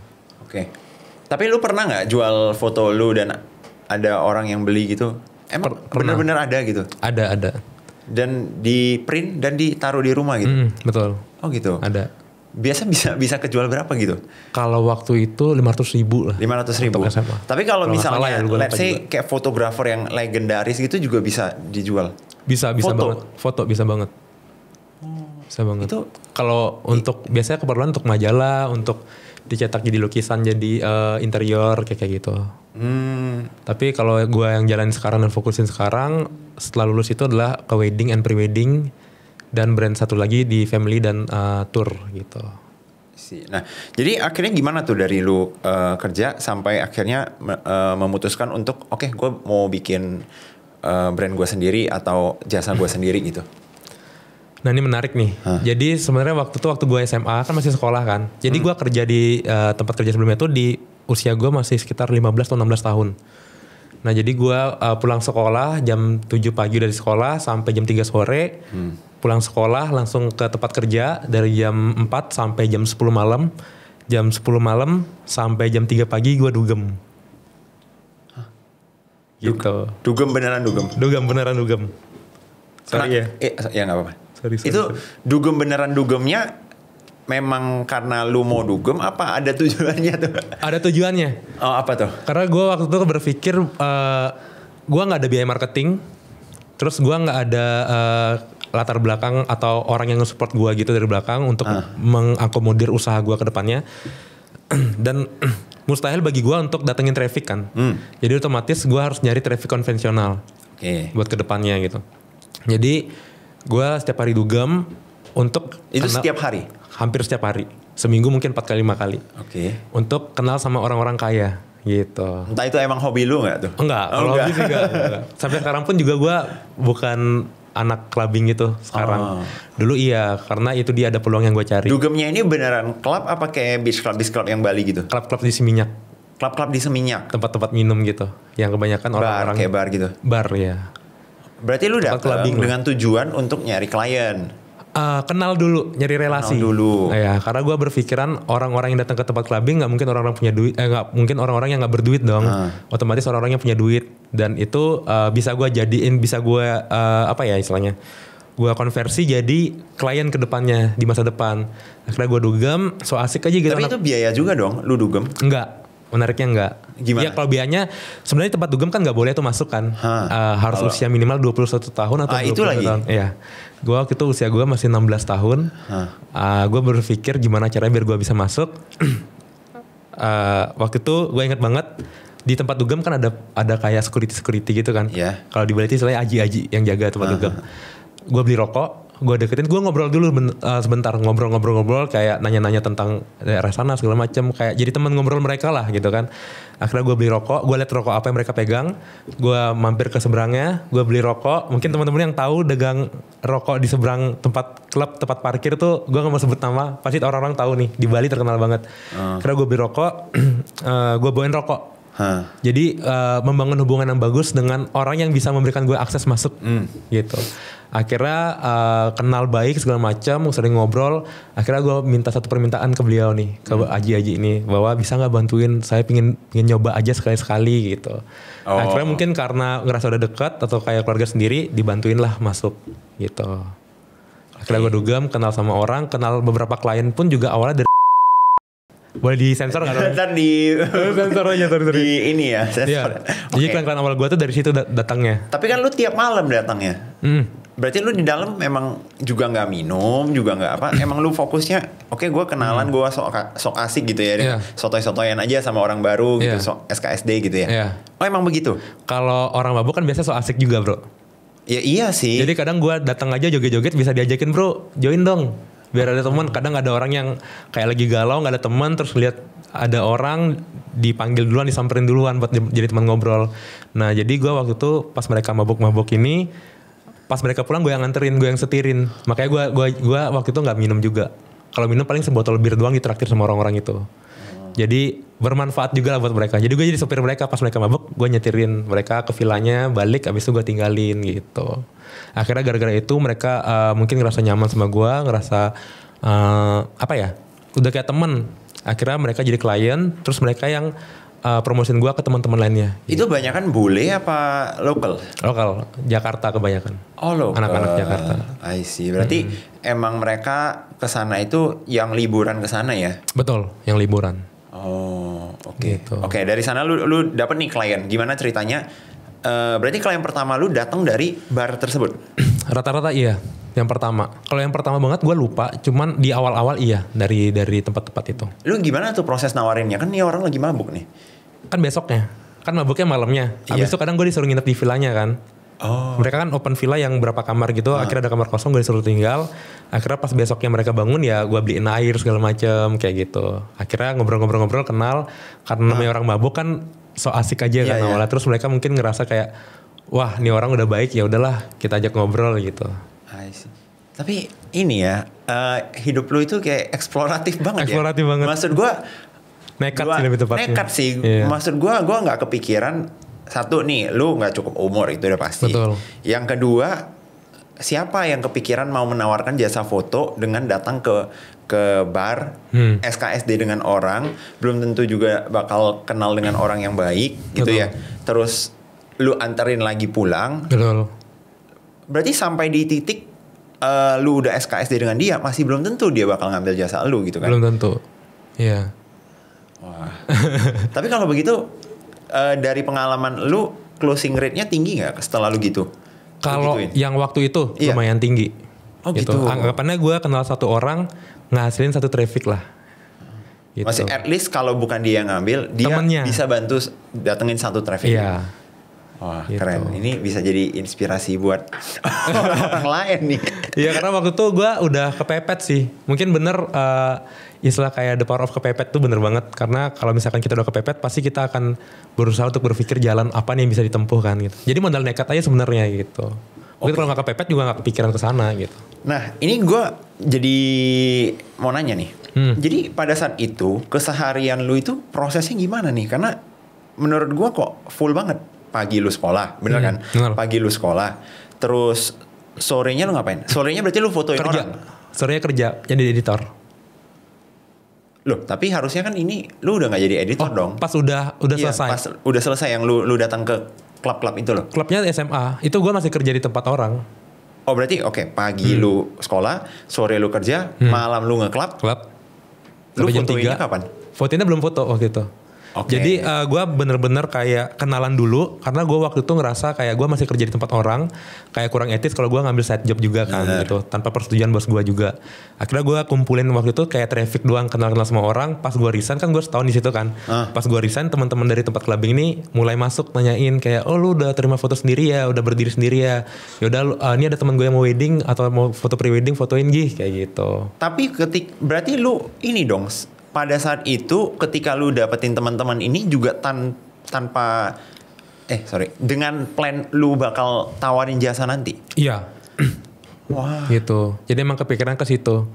Speaker 2: Oke. Tapi lu pernah nggak jual foto lu dan ada orang yang beli gitu? Emang benar-benar ada gitu?
Speaker 1: Ada.
Speaker 2: Dan di print dan ditaruh di rumah gitu?
Speaker 1: Betul.
Speaker 2: Oh gitu?
Speaker 1: Ada.
Speaker 2: Biasa bisa kejual berapa gitu?
Speaker 1: Kalau waktu itu 500.000 lah.
Speaker 2: 500.000. Tapi kalau misalnya,
Speaker 1: ya,
Speaker 2: let's say kayak fotografer yang legendaris gitu juga bisa dijual?
Speaker 1: Bisa banget. Foto bisa banget. Bisa banget. Itu kalau untuk biasanya keperluan untuk majalah, untuk dicetak jadi lukisan, jadi interior kayak gitu. Tapi kalau gue yang jalanin sekarang dan fokusin sekarang setelah lulus itu adalah ke wedding and pre-wedding dan brand satu lagi di family dan tour gitu.
Speaker 2: Nah, jadi akhirnya gimana tuh dari lu kerja sampai akhirnya memutuskan untuk oke, gue mau bikin brand gue sendiri atau jasa gue sendiri gitu?
Speaker 1: Nah ini menarik nih. Jadi sebenarnya waktu gue SMA kan masih sekolah kan. Jadi gue kerja di tempat kerja sebelumnya tuh di usia gue masih sekitar 15 atau 16 tahun. Nah jadi gue pulang sekolah jam 7 pagi dari sekolah sampai jam 3 sore. Pulang sekolah langsung ke tempat kerja dari jam 4 sampai jam 10 malam. Jam 10 malam sampai jam 3 pagi gue dugem. Gitu.
Speaker 2: Dugem beneran dugem?
Speaker 1: Dugem. Sorry ya.
Speaker 2: Ya gak apa-apa.
Speaker 1: Sorry.
Speaker 2: Itu dugem beneran dugemnya memang karena lu mau dugem apa ada tujuannya tuh? Ada
Speaker 1: tujuannya.
Speaker 2: Oh apa tuh?
Speaker 1: Karena gue waktu itu berpikir gue gak ada biaya marketing. Terus gue gak ada latar belakang atau orang yang nge-support gue gitu dari belakang untuk mengakomodir usaha gue ke depannya. Dan mustahil bagi gue untuk datengin traffic kan. Jadi otomatis gue harus nyari traffic konvensional buat ke depannya gitu. Jadi gue setiap hari dugem untuk
Speaker 2: itu setiap hari?
Speaker 1: Hampir setiap hari. Seminggu mungkin 4 kali 5 kali. Untuk kenal sama orang-orang kaya gitu.
Speaker 2: Entah itu emang hobi lu gak tuh?
Speaker 1: Enggak, kalau hobi sih enggak. Sampai sekarang pun juga gue bukan anak clubbing gitu sekarang. Dulu iya, karena itu dia ada peluang yang gue cari.
Speaker 2: Dugemnya ini beneran klub apa kayak beach club yang Bali gitu?
Speaker 1: Klub-klub di Seminyak.
Speaker 2: Klub-klub di Seminyak?
Speaker 1: Tempat-tempat minum gitu. Yang kebanyakan orang-orang.
Speaker 2: Kayak bar gitu?
Speaker 1: Bar ya.
Speaker 2: Berarti lu datang dengan tujuan untuk nyari klien?
Speaker 1: Kenal dulu, nyari relasi.
Speaker 2: Kenal dulu.
Speaker 1: Ya, karena gue berpikiran orang-orang yang datang ke tempat clubbing nggak mungkin orang-orang punya duit, nggak mungkin orang-orang yang nggak berduit dong. Otomatis orang-orang yang punya duit dan itu bisa gue jadiin, bisa gue apa ya istilahnya, gue konversi jadi klien ke depannya di masa depan. Akhirnya gue dugem, so asik aja gitu.
Speaker 2: Tapi itu biaya juga dong, lu dugem?
Speaker 1: Enggak. Menariknya enggak.
Speaker 2: Gimana?
Speaker 1: Ya kelebihannya sebenarnya tempat dugem kan nggak boleh tuh masuk kan. Harus usia minimal 21 tahun atau 21
Speaker 2: itu lagi?
Speaker 1: tahun. Iya. Gue waktu itu usia gue masih 16 tahun. Gue berpikir gimana caranya biar gue bisa masuk. Waktu itu gue inget banget di tempat dugem kan ada kayak security gitu kan.
Speaker 2: Yeah.
Speaker 1: Kalau di Bali itu istilahnya aji-aji yang jaga tempat dugem. Gue beli rokok, gue deketin, gue ngobrol dulu sebentar, ngobrol kayak nanya-nanya tentang daerah sana segala macam, kayak jadi teman ngobrol mereka lah gitu kan. Akhirnya gue beli rokok, gue liat rokok apa yang mereka pegang, gue mampir ke seberangnya, gue beli rokok. Mungkin teman-teman yang tahu dagang rokok di seberang tempat klub, tempat parkir tuh, gue gak mau sebut nama, pasti orang-orang tahu nih, di Bali terkenal banget. Akhirnya gue beli rokok, gue bawain rokok. Jadi membangun hubungan yang bagus dengan orang yang bisa memberikan gue akses masuk gitu. Akhirnya kenal baik segala macam, sering ngobrol. Akhirnya gue minta satu permintaan ke beliau nih, ke Aji ini, bahwa bisa nggak bantuin saya pengen nyoba aja sekali-sekali gitu. Akhirnya mungkin karena ngerasa udah dekat atau kayak keluarga sendiri, dibantuin lah masuk gitu. Akhirnya gue dugem, kenal sama orang, kenal beberapa klien pun juga awalnya dari boleh disensor nggak?
Speaker 2: Ntar di
Speaker 1: sensor aja sorry.
Speaker 2: Di ini ya sensor.
Speaker 1: Iya. Jadi klien awal gue tuh dari situ datangnya.
Speaker 2: Tapi kan lu tiap malam datangnya. Berarti lu di dalam memang juga nggak minum, juga nggak apa. Emang lu fokusnya, oke gue kenalan, gue sok asik gitu ya. Sotoy-sotoyan aja sama orang baru gitu, sok SKSD gitu ya. Oh emang begitu?
Speaker 1: Kalau orang mabuk kan biasa sok asik juga bro.
Speaker 2: Ya iya sih.
Speaker 1: Jadi kadang gue datang aja joget-joget bisa diajakin bro, join dong. Biar ada teman. Kadang ada orang yang kayak lagi galau nggak ada teman, terus lihat ada orang dipanggil duluan, disamperin duluan buat jadi teman ngobrol. Nah jadi gue waktu itu pas mereka mabuk-mabuk ini, pas mereka pulang gue yang nganterin, gue yang setirin. Makanya gue waktu itu nggak minum juga. Kalau minum paling sebotol bir doang ditraktir sama orang-orang itu. Jadi bermanfaat juga lah buat mereka. Jadi gue jadi sopir mereka pas mereka mabuk, gue nyetirin mereka ke villanya, balik abis itu gue tinggalin gitu. Akhirnya gara-gara itu mereka mungkin ngerasa nyaman sama gue, ngerasa udah kayak temen. Akhirnya mereka jadi klien, terus mereka yang promosiin gue ke teman-teman lainnya.
Speaker 2: Itu banyak kan bule apa lokal?
Speaker 1: Lokal, Jakarta kebanyakan.
Speaker 2: Oh lokal.
Speaker 1: Anak-anak Jakarta.
Speaker 2: I see. Berarti emang mereka kesana itu yang liburan kesana ya?
Speaker 1: Betul, yang liburan.
Speaker 2: Oh oke.
Speaker 1: Gitu.
Speaker 2: Oke, dari sana lu dapet nih klien. Gimana ceritanya? Berarti klien pertama lu datang dari bar tersebut?
Speaker 1: Rata-rata iya. Yang pertama. Kalau yang pertama banget gue lupa. Cuman di awal-awal iya dari tempat-tempat itu.
Speaker 2: Lu gimana tuh proses nawarinnya? Kan nih orang lagi mabuk nih.
Speaker 1: Kan besoknya. Kan mabuknya malamnya. Habis itu kadang gue disuruh nginep di villanya kan. Mereka kan open villa yang berapa kamar gitu. Akhirnya ada kamar kosong, gue disuruh tinggal. Akhirnya pas besoknya mereka bangun ya gue beliin air segala macem kayak gitu. Akhirnya ngobrol-ngobrol kenal. Karena namanya orang mabuk kan so asik aja kan awalnya. Terus mereka mungkin ngerasa kayak wah nih orang udah baik, ya udahlah kita ajak ngobrol gitu.
Speaker 2: Tapi ini ya hidup lu itu kayak eksploratif banget.
Speaker 1: Eksploratif banget.
Speaker 2: Maksud gue
Speaker 1: nekat sih lebih tepatnya.
Speaker 2: Nekat sih. Iya. Maksud gue nggak kepikiran. Satu nih, lu nggak cukup umur itu udah pasti.
Speaker 1: Betul.
Speaker 2: Yang kedua, siapa yang kepikiran mau menawarkan jasa foto dengan datang ke bar SKSD dengan orang, belum tentu juga bakal kenal dengan orang yang baik gitu. Betul. Ya. Terus lu anterin lagi pulang.
Speaker 1: Betul.
Speaker 2: Berarti sampai di titik lu udah SKSD dengan dia, masih belum tentu dia bakal ngambil jasa lu gitu kan?
Speaker 1: Belum tentu. Iya.
Speaker 2: Wah. Tapi kalau begitu dari pengalaman lu closing rate-nya tinggi nggak setelah lu gitu?
Speaker 1: Kalau yang waktu itu lumayan tinggi.
Speaker 2: Oh gitu.
Speaker 1: Anggapannya gue kenal satu orang ngasilin satu traffic lah. Gitu.
Speaker 2: Masih at least kalau bukan dia yang ngambil, dia temennya bisa bantu datengin satu traffic.
Speaker 1: Iya.
Speaker 2: Wah gitu. Keren. Ini bisa jadi inspirasi buat orang lain nih.
Speaker 1: Iya karena waktu itu gue udah kepepet sih. Mungkin bener istilah kayak the power of kepepet tuh bener banget. Karena kalau misalkan kita udah kepepet pasti kita akan berusaha untuk berpikir jalan apa nih yang bisa ditempuh kan gitu. Jadi modal nekat aja sebenarnya gitu. Mungkin kalau gak kepepet juga gak kepikiran kesana gitu.
Speaker 2: Nah ini gue jadi mau nanya nih. Jadi pada saat itu keseharian lu itu prosesnya gimana nih? Karena menurut gue kok full banget. Pagi lu sekolah, bener kan? Bener. Pagi lu sekolah, terus sorenya lu ngapain? Sorenya berarti lu fotoin
Speaker 1: kerja.
Speaker 2: Orang?
Speaker 1: Sorenya kerja, jadi editor.
Speaker 2: Loh, tapi harusnya kan ini lu udah nggak jadi editor dong?
Speaker 1: Pas udah selesai.
Speaker 2: Pas udah selesai yang lu datang ke klub-klub itu loh.
Speaker 1: Klubnya SMA, itu gue masih kerja di tempat orang.
Speaker 2: Oh berarti pagi lu sekolah, sore lu kerja, malam lu ngeklub.
Speaker 1: Klub.
Speaker 2: Lu fotoinnya kapan?
Speaker 1: Fotoinnya belum foto waktu itu.
Speaker 2: Oke.
Speaker 1: Jadi gue bener-bener kayak kenalan dulu karena gue waktu itu ngerasa kayak gue masih kerja di tempat orang kayak kurang etis kalau gue ngambil side job juga kan gitu tanpa persetujuan bos gue juga. Akhirnya gue kumpulin waktu itu kayak traffic doang kenal-kenal sama orang. Pas gue resign kan gue setahun di situ kan. Pas gue resign teman-teman dari tempat clubbing ini mulai masuk nanyain kayak oh lu udah terima foto sendiri ya, udah berdiri sendiri ya. Yaudah ini ada teman gue yang mau wedding atau mau foto pre-wedding fotoin gih kayak gitu.
Speaker 2: Tapi berarti lu ini dong pada saat itu ketika lu dapetin teman-teman ini juga tanpa dengan plan lu bakal tawarin jasa nanti.
Speaker 1: Iya.
Speaker 2: Wah.
Speaker 1: Gitu. Jadi emang kepikiran ke situ.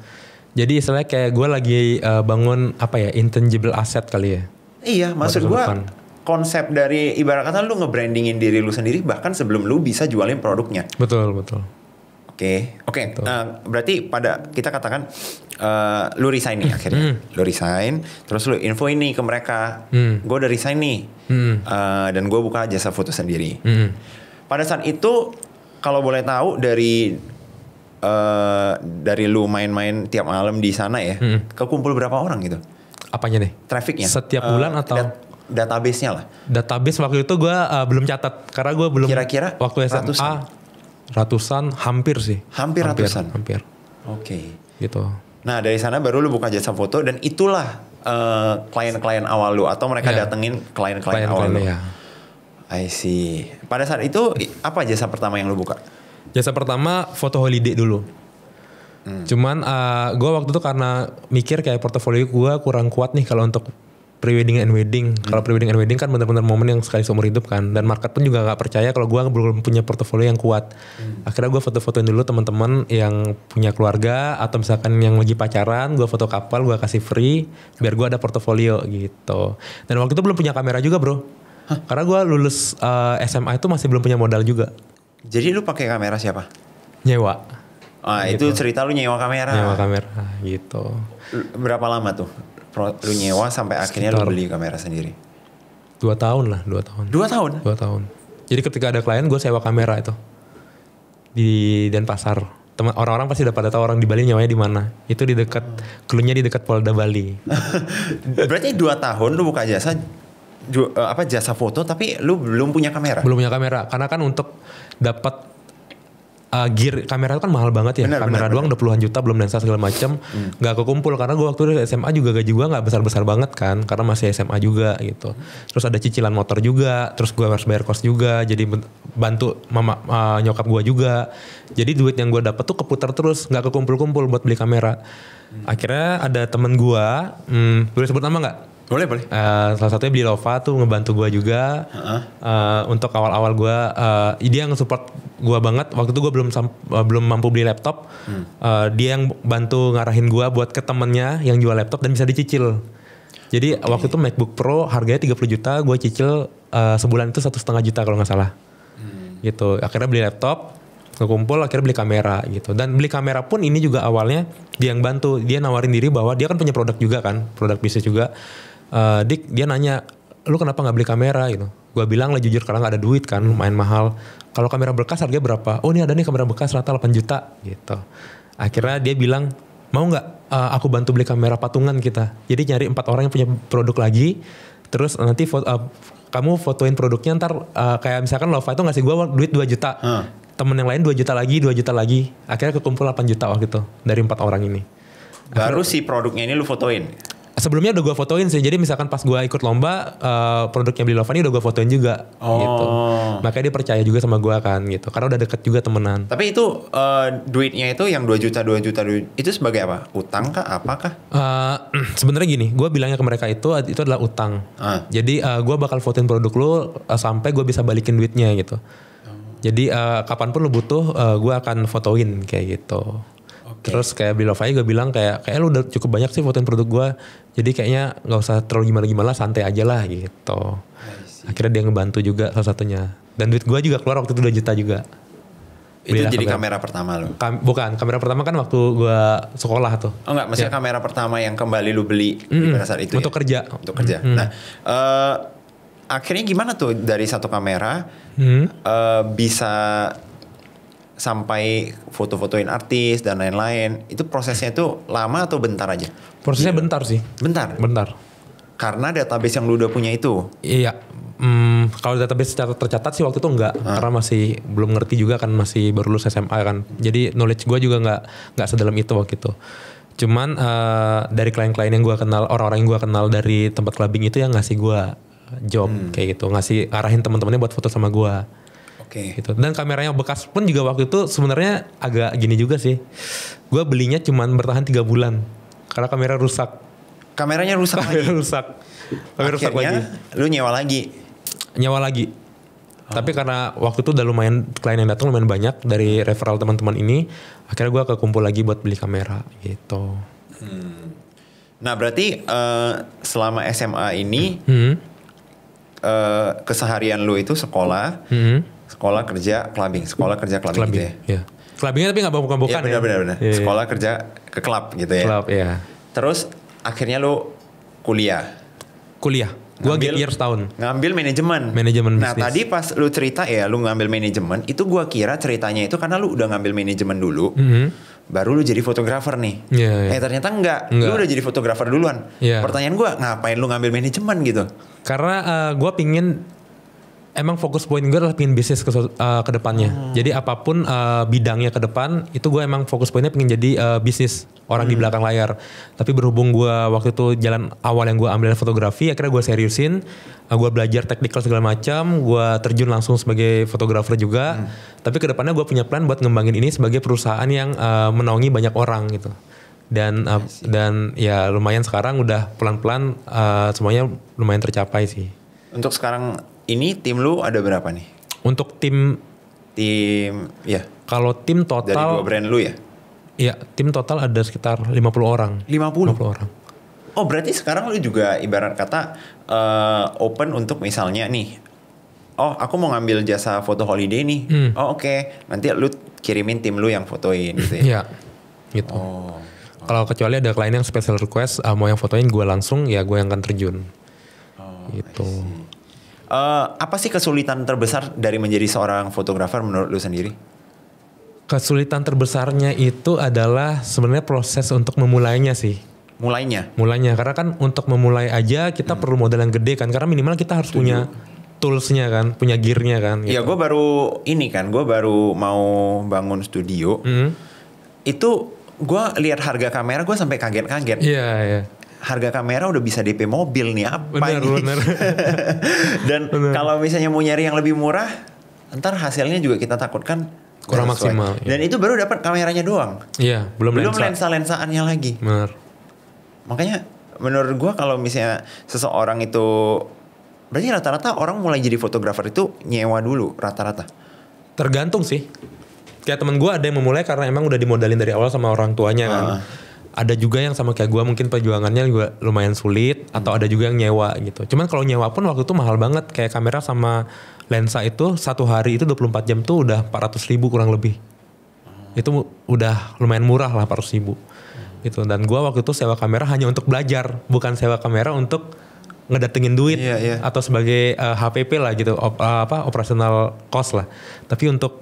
Speaker 1: Jadi istilahnya kayak gue lagi bangun apa ya intangible asset kali ya.
Speaker 2: Iya, maksud gue konsep dari ibarat kata lu nge-brandingin diri lu sendiri bahkan sebelum lu bisa jualin produknya.
Speaker 1: Betul.
Speaker 2: Oke. Berarti kita katakan lu resign nih akhirnya. Lu resign, terus lu info ini ke mereka. Gue udah resign nih, dan gue buka jasa foto sendiri. Pada saat itu, kalau boleh tahu dari lu main-main tiap malam di sana ya, kekumpul berapa orang gitu?
Speaker 1: Apanya nih?
Speaker 2: Trafficnya?
Speaker 1: Setiap bulan atau?
Speaker 2: Database-nya lah.
Speaker 1: Database waktu itu gue belum catat karena gue belum.
Speaker 2: Kira-kira
Speaker 1: waktu SMA ratusan hampir sih.
Speaker 2: Hampir ratusan.
Speaker 1: Hampir.
Speaker 2: Oke.
Speaker 1: Gitu.
Speaker 2: Nah dari sana baru lu buka jasa foto dan itulah klien-klien awal lu atau mereka datengin klien-klien awal lu.
Speaker 1: Ya.
Speaker 2: I see. Pada saat itu apa jasa pertama yang lu buka?
Speaker 1: Jasa pertama foto holiday dulu. Cuman gue waktu itu karena mikir kayak portofolio gue kurang kuat nih kalau untuk pre-wedding and wedding. Kalau pre-wedding and wedding kan benar-benar momen yang sekali seumur hidup kan. Dan market pun juga gak percaya kalau gue belum punya portofolio yang kuat. Akhirnya gue foto-fotoin dulu teman-teman yang punya keluarga atau misalkan yang lagi pacaran. Gue foto couple, gue kasih free biar gue ada portofolio gitu. Dan waktu itu belum punya kamera juga bro. Karena gue lulus SMA itu masih belum punya modal juga.
Speaker 2: Jadi lu pakai kamera siapa?
Speaker 1: Nyewa.
Speaker 2: Itu cerita lu nyewa kamera.
Speaker 1: Nyewa kamera gitu.
Speaker 2: Berapa lama tuh? Lu nyewa sampai akhirnya lu beli kamera sendiri?
Speaker 1: 2 tahun lah, 2 tahun.
Speaker 2: 2 tahun?
Speaker 1: 2 tahun. Jadi ketika ada klien gue sewa kamera itu. Di Denpasar. Orang-orang pasti udah pada tahu orang di Bali nyewanya di mana. Itu di dekat, klunya di dekat Polda Bali.
Speaker 2: Berarti 2 tahun lu buka jasa jasa foto tapi lu belum punya kamera? Belum
Speaker 1: punya kamera. Karena kan untuk dapat gear kamera itu kan mahal banget ya. Kamera doang udah puluhan juta belum lensa segala macam. Gak kekumpul karena gue waktu itu SMA juga gaji gue gak besar-besar banget kan. Karena masih SMA juga gitu. Terus ada cicilan motor juga. Terus gue harus bayar kos juga. Jadi bantu mama nyokap gue juga. Jadi duit yang gue dapet tuh keputar terus. Gak kekumpul-kumpul buat beli kamera. Akhirnya ada temen gue. Boleh sebut nama gak?
Speaker 2: Boleh.
Speaker 1: Salah satunya Bilova tuh ngebantu gue juga. Untuk awal-awal gue, dia yang support gue banget. Waktu itu gue belum mampu beli laptop. Dia yang bantu ngarahin gue buat ke temennya yang jual laptop dan bisa dicicil. Jadi waktu itu MacBook Pro harganya 30 juta, gue cicil sebulan itu 1,5 juta kalau nggak salah. Gitu. Akhirnya beli laptop, kekumpul, akhirnya beli kamera gitu. Dan beli kamera pun ini juga awalnya dia yang bantu. Dia nawarin diri bahwa dia kan punya produk juga kan, produk bisnis juga. Dik, dia nanya, lu kenapa gak beli kamera gitu. Gue bilang lah jujur karena gak ada duit kan, lumayan mahal. Kalau kamera bekas harganya berapa? Oh ini ada nih kamera bekas rata 8 juta gitu. Akhirnya dia bilang, mau gak aku bantu beli kamera patungan kita. Jadi nyari 4 orang yang punya produk lagi. Terus nanti kamu fotoin produknya ntar kayak misalkan Lova itu ngasih gue duit 2 juta. Temen yang lain 2 juta lagi, 2 juta lagi. Akhirnya kekumpul 8 juta waktu itu dari 4 orang ini.
Speaker 2: Baru si produknya ini lu fotoin?
Speaker 1: Sebelumnya udah gue fotoin sih. Jadi misalkan pas gue ikut lomba produknya Bilova ini udah gue fotoin juga gitu. Makanya dia percaya juga sama gue kan gitu. Karena udah deket juga temenan.
Speaker 2: Tapi itu duitnya itu yang 2 juta itu sebagai apa? Utang kah? Apakah?
Speaker 1: Sebenarnya gini, gue bilangnya ke mereka itu adalah utang. Jadi gue bakal fotoin produk lu sampai gue bisa balikin duitnya gitu. Jadi kapanpun lu butuh gue akan fotoin kayak gitu. Terus kayak Bilova gue bilang kayak lu udah cukup banyak sih fotoin produk gue. Jadi kayaknya gak usah terlalu gimana-gimana, santai aja lah gitu. Akhirnya dia ngebantu juga salah satunya. Dan duit gue juga keluar waktu itu 2 juta juga.
Speaker 2: Itu jadi kamera pertama lu?
Speaker 1: Bukan, kamera pertama kan waktu gue sekolah tuh.
Speaker 2: Oh enggak, maksudnya kamera pertama yang kembali lu beli pada saat itu
Speaker 1: untuk kerja.
Speaker 2: Untuk kerja. Nah, akhirnya gimana tuh dari satu kamera bisa sampai foto-fotoin artis dan lain-lain. Itu prosesnya itu lama atau bentar aja?
Speaker 1: Prosesnya bentar sih.
Speaker 2: Bentar?
Speaker 1: Bentar.
Speaker 2: Karena database yang lu udah punya itu.
Speaker 1: Iya. Kalau database tercatat sih waktu itu enggak, karena masih belum ngerti juga kan, masih baru lulus SMA kan. Jadi knowledge gue juga enggak sedalam itu waktu itu. Cuman dari klien-klien yang gue kenal, orang-orang yang gue kenal dari tempat clubbing itu yang ngasih gue job kayak gitu, ngasih arahin teman-temannya buat foto sama gue.
Speaker 2: Oke.
Speaker 1: Gitu. Dan kameranya bekas pun juga waktu itu sebenarnya agak gini juga sih. Gue belinya cuman bertahan 3 bulan karena kamera rusak.
Speaker 2: Kameranya rusak lagi.
Speaker 1: Kamera rusak lagi.
Speaker 2: Lu nyewa lagi. Tapi karena waktu itu udah lumayan klien yang datang lumayan banyak dari referral teman-teman ini, akhirnya gue kekumpul lagi buat beli kamera gitu. Nah berarti selama SMA ini keseharian lu itu sekolah, sekolah kerja clubbing gitu ya?
Speaker 1: Iya. Clubbingnya tapi nggak bukan
Speaker 2: ya? Benar.
Speaker 1: Yeah.
Speaker 2: Sekolah kerja ke klub gitu ya?
Speaker 1: Klub ya.
Speaker 2: Terus akhirnya lu kuliah.
Speaker 1: Gue gap year setahun.
Speaker 2: Ngambil manajemen
Speaker 1: Nah
Speaker 2: bisnis. Tadi pas lu cerita ya lu ngambil manajemen, itu gue kira ceritanya itu karena lu udah ngambil manajemen dulu, baru lu jadi fotografer nih. Ternyata enggak. Lu udah jadi fotografer duluan. Pertanyaan gue, ngapain lu ngambil manajemen gitu?
Speaker 1: Karena gue pingin, emang fokus poin gue adalah pingin bisnis ke depannya. Jadi apapun bidangnya ke depan, itu gue emang fokus poinnya pingin jadi bisnis orang di belakang layar. Tapi berhubung gue waktu itu jalan awal yang gue ambil fotografi, akhirnya gue seriusin. Gue belajar teknikal segala macam, gue terjun langsung sebagai fotografer juga. Tapi ke depannya gue punya plan buat ngembangin ini sebagai perusahaan yang menaungi banyak orang gitu. Dan ya lumayan sekarang udah pelan-pelan semuanya lumayan tercapai sih.
Speaker 2: Untuk sekarang ini tim lu ada berapa nih?
Speaker 1: Untuk tim
Speaker 2: ya.
Speaker 1: Kalau tim total
Speaker 2: dari 2 brand lu ya?
Speaker 1: Iya, tim total ada sekitar 50 orang.
Speaker 2: 50
Speaker 1: orang.
Speaker 2: Oh, berarti sekarang lu juga ibarat kata open untuk misalnya nih. Oh, aku mau ngambil jasa foto holiday nih. Oh, oke. Nanti lu kirimin tim lu yang fotoin gitu ya.
Speaker 1: Iya. Gitu.
Speaker 2: Oh.
Speaker 1: Kalau kecuali ada klien yang special request mau yang fotoin gue langsung, ya gue yang akan terjun. Gitu.
Speaker 2: Apa sih kesulitan terbesar dari menjadi seorang fotografer menurut lu sendiri?
Speaker 1: Kesulitan terbesarnya itu adalah sebenarnya proses untuk memulainya sih. Mulainya karena kan untuk memulai aja kita perlu modal yang gede kan, karena minimal kita harus punya toolsnya kan, punya gearnya kan.
Speaker 2: Iya,
Speaker 1: gitu.
Speaker 2: gue baru mau bangun studio. Itu gue lihat harga kamera gue sampai kaget-kaget.
Speaker 1: Iya.
Speaker 2: Harga kamera udah bisa DP mobil nih, apa ini?
Speaker 1: Bener.
Speaker 2: Dan kalau misalnya mau nyari yang lebih murah, ntar hasilnya juga kita takutkan
Speaker 1: kurang maksimal.
Speaker 2: Dan itu baru dapat kameranya doang.
Speaker 1: Iya, belum
Speaker 2: lensa-lensaannya lagi.
Speaker 1: Bener.
Speaker 2: Makanya menurut gue kalau misalnya seseorang itu, berarti rata-rata orang mulai jadi fotografer itu nyewa dulu rata-rata.
Speaker 1: Tergantung sih. Kayak temen gue ada yang memulai karena emang udah dimodalin dari awal sama orang tuanya kan. Ada juga yang sama kayak gue mungkin perjuangannya juga lumayan sulit, atau ada juga yang nyewa gitu. Cuman kalau nyewa pun waktu itu mahal banget, kayak kamera sama lensa itu satu hari itu 24 jam tuh udah 400.000 kurang lebih. Itu udah lumayan murah lah 400.000 gitu. Dan gue waktu itu sewa kamera hanya untuk belajar, bukan sewa kamera untuk ngedatengin duit atau sebagai HPP lah gitu, operational cost lah. Tapi untuk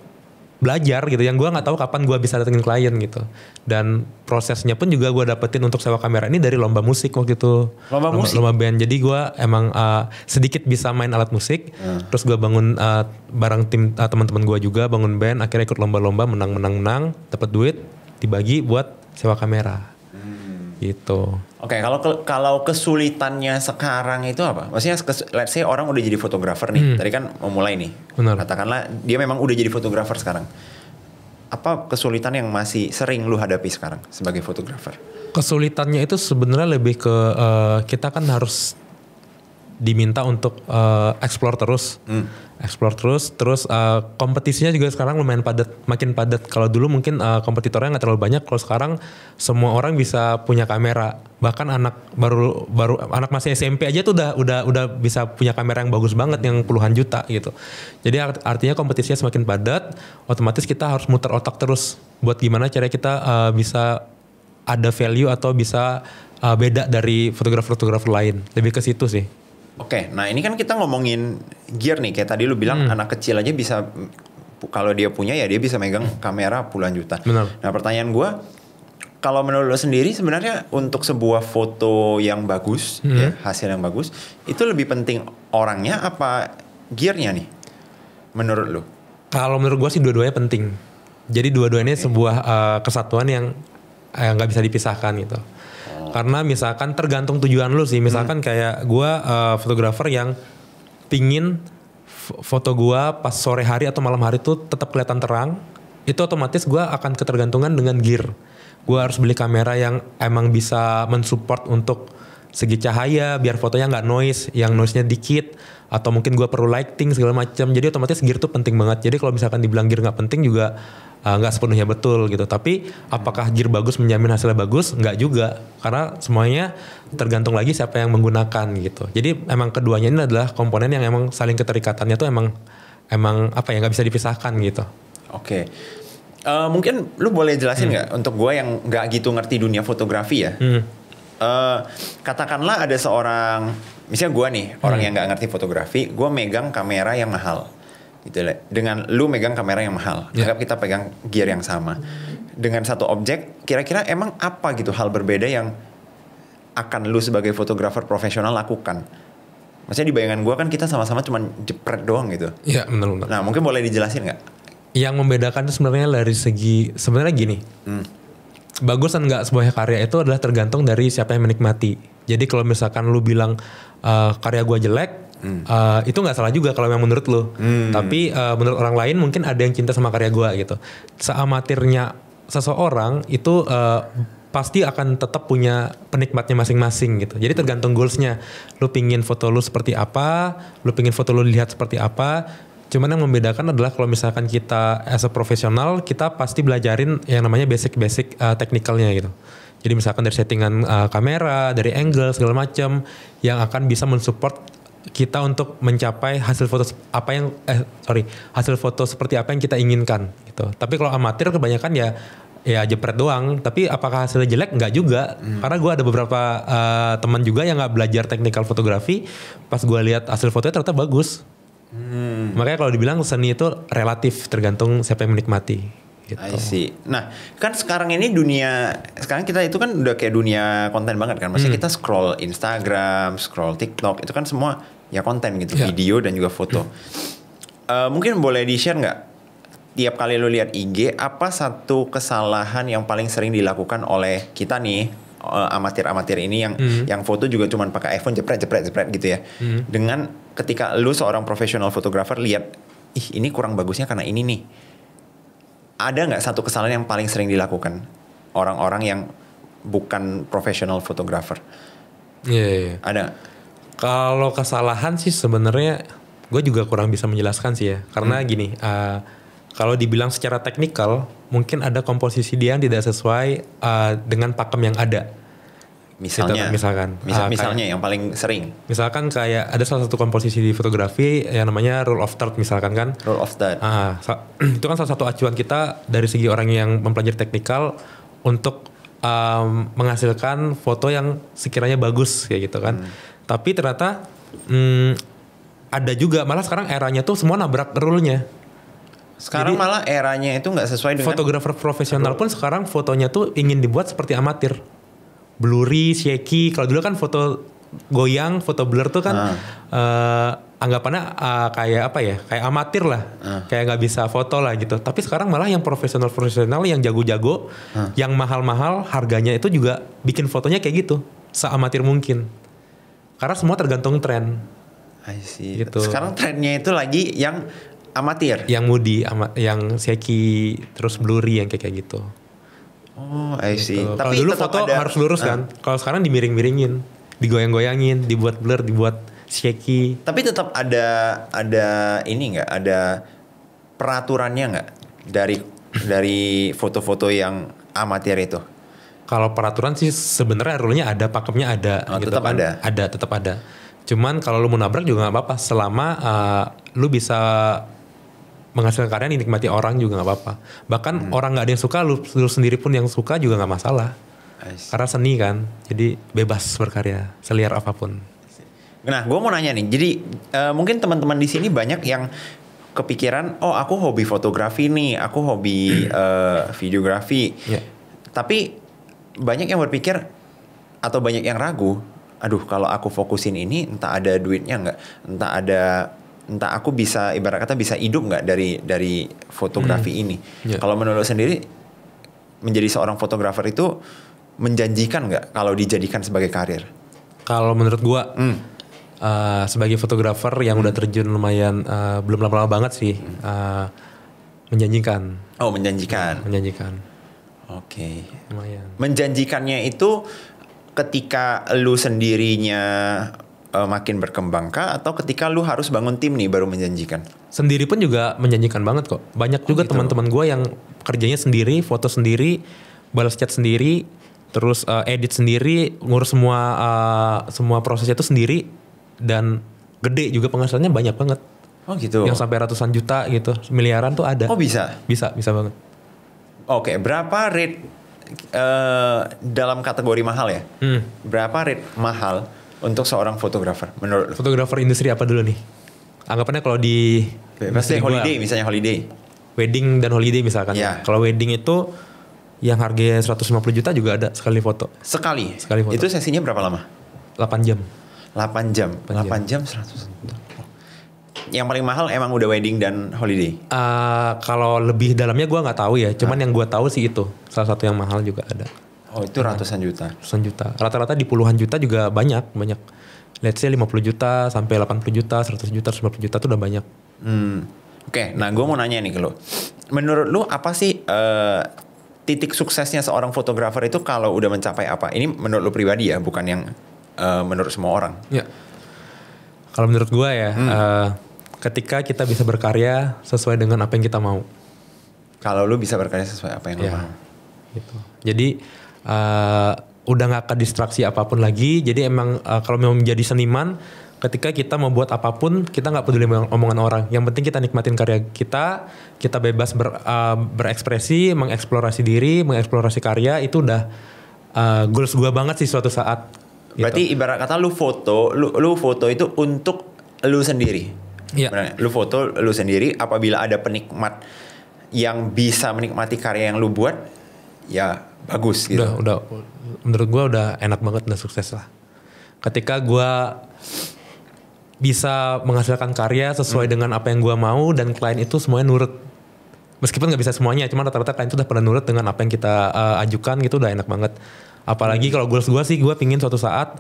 Speaker 1: belajar gitu, yang gue nggak tahu kapan gue bisa datengin klien gitu. Dan prosesnya pun juga gue dapetin untuk sewa kamera ini dari lomba musik waktu itu. Lomba band. Jadi gue emang sedikit bisa main alat musik. Terus gue bangun bareng tim teman-teman gue juga bangun band. Akhirnya ikut lomba-lomba, menang, dapat duit, dibagi buat sewa kamera. Gitu.
Speaker 2: Oke, kalau kesulitannya sekarang itu apa? Maksudnya let's say orang udah jadi fotografer nih. Tadi kan mau mulai nih.
Speaker 1: Benar.
Speaker 2: Katakanlah dia memang udah jadi fotografer sekarang. Apa kesulitan yang masih sering lu hadapi sekarang sebagai fotografer?
Speaker 1: Kesulitannya itu sebenarnya lebih ke kita kan harus diminta untuk explore terus. Terus kompetisinya juga sekarang lumayan makin padat. Kalau dulu mungkin kompetitornya nggak terlalu banyak. Kalau sekarang semua orang bisa punya kamera. Bahkan anak baru anak masih SMP aja tuh udah bisa punya kamera yang bagus banget, yang puluhan juta gitu. Jadi artinya kompetisinya semakin padat, otomatis kita harus muter otak terus buat gimana cara kita bisa ada value atau bisa beda dari fotografer-fotografer lain. Lebih ke situ sih.
Speaker 2: Oke, nah ini kan kita ngomongin gear nih. Kayak tadi lu bilang anak kecil aja bisa, kalau dia punya ya dia bisa megang kamera puluhan juta.
Speaker 1: Benar.
Speaker 2: Nah pertanyaan gue, Kalau menurut lo sendiri sebenarnya untuk sebuah foto yang bagus, ya, hasil yang bagus, itu lebih penting orangnya apa gearnya nih? Menurut lo?
Speaker 1: Kalau menurut gue sih dua-duanya penting. Jadi dua-duanya sebuah kesatuan yang nggak bisa dipisahkan gitu. Karena misalkan tergantung tujuan lu sih. Misalkan kayak gue fotografer yang pingin foto gue pas sore hari atau malam hari tuh tetap kelihatan terang. Itu otomatis gue akan ketergantungan dengan gear. Gue harus beli kamera yang emang bisa mensupport untuk segi cahaya biar fotonya nggak noise, yang noise-nya dikit, atau mungkin gue perlu lighting segala macam. Jadi otomatis gear tuh penting banget. Jadi kalau misalkan dibilang gear nggak penting juga nggak sepenuhnya betul gitu. Tapi apakah gear bagus menjamin hasilnya bagus? Nggak juga, karena semuanya tergantung lagi siapa yang menggunakan gitu. Jadi emang keduanya ini adalah komponen yang emang saling keterikatannya tuh emang apa ya, nggak bisa dipisahkan gitu.
Speaker 2: Oke. Mungkin lu boleh jelasin nggak untuk gue yang nggak gitu ngerti dunia fotografi ya. Katakanlah ada seorang, misalnya gue nih orang yang nggak ngerti fotografi, gue megang kamera yang mahal, gitu lah. Dengan lu megang kamera yang mahal, anggap kita pegang gear yang sama, dengan satu objek, kira-kira emang apa gitu hal berbeda yang akan lu sebagai fotografer profesional lakukan? Maksudnya di bayangan gue kan kita sama-sama cuma jepret doang gitu.
Speaker 1: Iya benar.
Speaker 2: Nah mungkin boleh dijelasin nggak?
Speaker 1: Yang membedakan itu sebenarnya dari segi, sebenarnya gini, bagus dan nggak sebuah karya itu adalah tergantung dari siapa yang menikmati. Jadi kalau misalkan lu bilang karya gua jelek, itu nggak salah juga kalau memang menurut lu. Tapi menurut orang lain mungkin ada yang cinta sama karya gua gitu. Seamatirnya seseorang itu pasti akan tetap punya penikmatnya masing-masing gitu. Jadi tergantung goalsnya. Lu pingin foto lu seperti apa, lu pingin foto lu dilihat seperti apa. Cuman yang membedakan adalah kalau misalkan kita as a profesional, kita pasti belajarin yang namanya basic technicalnya gitu. Jadi misalkan dari settingan kamera, dari angle segala macam yang akan bisa mensupport kita untuk mencapai hasil foto hasil foto seperti apa yang kita inginkan gitu. Tapi kalau amatir kebanyakan ya jepret doang. Tapi apakah hasilnya jelek? Enggak juga. Karena gue ada beberapa teman juga yang nggak belajar technical fotografi. Pas gue lihat hasil fotonya ternyata bagus. Makanya kalau dibilang seni itu relatif, tergantung siapa yang menikmati gitu.
Speaker 2: I see. Nah kan sekarang ini sekarang kita itu kan udah kayak dunia konten banget kan. Maksudnya kita scroll Instagram, scroll TikTok, itu kan semua ya konten gitu, video dan juga foto. Mungkin boleh di-share nggak, tiap kali lu lihat IG, apa satu kesalahan yang paling sering dilakukan oleh kita nih, amatir-amatir ini yang foto juga cuman pakai iPhone jepret gitu ya. Dengan ketika lu seorang profesional fotografer lihat, ini kurang bagusnya karena ini nih. Ada nggak satu kesalahan yang paling sering dilakukan orang-orang yang bukan profesional fotografer?
Speaker 1: Iya.
Speaker 2: Ada.
Speaker 1: Kalau kesalahan sih sebenarnya gue juga kurang bisa menjelaskan sih ya. Karena gini, kalau dibilang secara teknikal, mungkin ada komposisi dia yang tidak sesuai dengan pakem yang ada.
Speaker 2: Misalnya,
Speaker 1: gitu,
Speaker 2: misalnya yang paling sering.
Speaker 1: Misalkan kayak ada salah satu komposisi di fotografi yang namanya rule of third misalkan kan.
Speaker 2: Rule of third.
Speaker 1: Itu kan salah satu acuan kita dari segi orang yang mempelajari teknikal untuk menghasilkan foto yang sekiranya bagus kayak gitu kan. Tapi ternyata ada juga, malah sekarang eranya tuh semua nabrak rule-nya.
Speaker 2: Sekarang jadi, malah eranya itu nggak sesuai dengan
Speaker 1: fotografer profesional pun sekarang fotonya tuh ingin dibuat seperti amatir, blurry, shaky. Kalau dulu kan foto goyang, foto blur tuh kan anggapannya kayak apa ya, kayak amatir lah, kayak nggak bisa foto lah gitu. Tapi sekarang malah yang profesional yang jago-jago, yang mahal-mahal harganya itu juga bikin fotonya kayak gitu, seamatir mungkin. Karena semua tergantung tren.
Speaker 2: I see.
Speaker 1: Gitu.
Speaker 2: Sekarang trennya itu lagi yang amatir,
Speaker 1: yang moody, yang shaky, terus blurry yang kayak gitu.
Speaker 2: Oh, I see.
Speaker 1: Gitu.
Speaker 2: Tapi
Speaker 1: kalau dulu foto harus lurus kan. Kalau sekarang dimiring-miringin, digoyang-goyangin, dibuat blur, dibuat shaky.
Speaker 2: Tapi tetap ada ini nggak? Ada peraturannya nggak dari foto-foto yang amatir itu?
Speaker 1: Kalau peraturan sih sebenarnya rule-nya ada, pakemnya ada. Gitu
Speaker 2: tetap
Speaker 1: kan.
Speaker 2: ada.
Speaker 1: Tetap ada. Cuman kalau lu mau nabrak juga nggak apa-apa, selama lu bisa menghasilkan karya yang dinikmati orang juga nggak apa-apa. Bahkan orang nggak ada yang suka, lu sendiri pun yang suka juga nggak masalah. Karena seni kan, jadi bebas berkarya seliar apapun.
Speaker 2: Nah, gue mau nanya nih, jadi mungkin teman-teman di sini banyak yang kepikiran, oh aku hobi fotografi nih, aku hobi videografi, tapi banyak yang berpikir atau banyak yang ragu, aduh kalau aku fokusin ini entah ada duitnya nggak, entah aku bisa ibarat kata bisa hidup nggak dari fotografi ini. Kalau menurut sendiri menjadi seorang fotografer itu menjanjikan nggak kalau dijadikan sebagai karir?
Speaker 1: Kalau menurut gua sebagai fotografer yang udah terjun lumayan belum lama-lama banget sih, menjanjikan.
Speaker 2: Oh, menjanjikan.
Speaker 1: Menjanjikan.
Speaker 2: Oke.
Speaker 1: Lumayan.
Speaker 2: Menjanjikannya itu ketika lu sendirinya makin berkembang kah, atau ketika lu harus bangun tim nih baru menjanjikan?
Speaker 1: Sendiri pun juga menjanjikan banget kok. Banyak juga
Speaker 2: gitu.
Speaker 1: teman-teman gua yang kerjanya sendiri, foto sendiri, balas chat sendiri, terus edit sendiri, ngurus semua prosesnya itu sendiri, dan gede juga penghasilannya banyak banget.
Speaker 2: Oh gitu.
Speaker 1: Yang sampai ratusan juta gitu, miliaran tuh ada.
Speaker 2: Oh bisa?
Speaker 1: Bisa banget.
Speaker 2: Oke, berapa rate dalam kategori mahal ya? Berapa rate mahal untuk seorang fotografer menurut lu?
Speaker 1: Fotografer industri apa dulu nih? Anggapannya kalau di
Speaker 2: Pasti holiday, misalnya holiday.
Speaker 1: Wedding dan holiday misalkan.
Speaker 2: Ya.
Speaker 1: Kalau wedding itu yang harganya 150 juta juga ada sekali foto.
Speaker 2: Sekali
Speaker 1: foto.
Speaker 2: Itu sesinya berapa lama?
Speaker 1: 8 jam.
Speaker 2: 8 jam. 8 jam 100. Yang paling mahal emang udah wedding dan holiday.
Speaker 1: Kalau lebih dalamnya gue nggak tahu ya. Cuman yang gue tahu sih itu salah satu yang mahal juga ada.
Speaker 2: Oh itu ratusan juta.
Speaker 1: Ratusan juta. Rata-rata di puluhan juta juga banyak. Let's say 50 juta sampai 80 juta, 100 juta, 150 juta tuh udah banyak.
Speaker 2: Oke, nah gue mau nanya nih ke lu. Menurut lu apa sih titik suksesnya seorang fotografer itu kalau udah mencapai apa? Ini menurut lu pribadi ya, bukan yang menurut semua orang.
Speaker 1: Ya. Kalau menurut gue ya, ketika kita bisa berkarya sesuai dengan apa yang kita mau.
Speaker 2: Kalau lu bisa berkarya sesuai apa yang lu mau.
Speaker 1: Gitu. Jadi udah gak ke distraksi apapun lagi. Jadi emang kalau mau menjadi seniman, ketika kita mau buat apapun, kita gak peduli omongan orang. Yang penting kita nikmatin karya kita bebas berekspresi, mengeksplorasi diri, mengeksplorasi karya, itu udah goals gue banget sih suatu saat.
Speaker 2: Berarti gitu. Ibarat kata lu foto itu untuk lu sendiri.
Speaker 1: Iya.
Speaker 2: Lu foto lu sendiri, apabila ada penikmat yang bisa menikmati karya yang lu buat, ya bagus gitu.
Speaker 1: Udah menurut gue udah enak banget, udah sukses lah. Ketika gue bisa menghasilkan karya sesuai dengan apa yang gue mau, dan klien itu semuanya nurut. Meskipun gak bisa semuanya, cuma rata-rata klien itu udah pada nurut dengan apa yang kita ajukan gitu, udah enak banget. Apalagi kalau goals gue sih, gue pingin suatu saat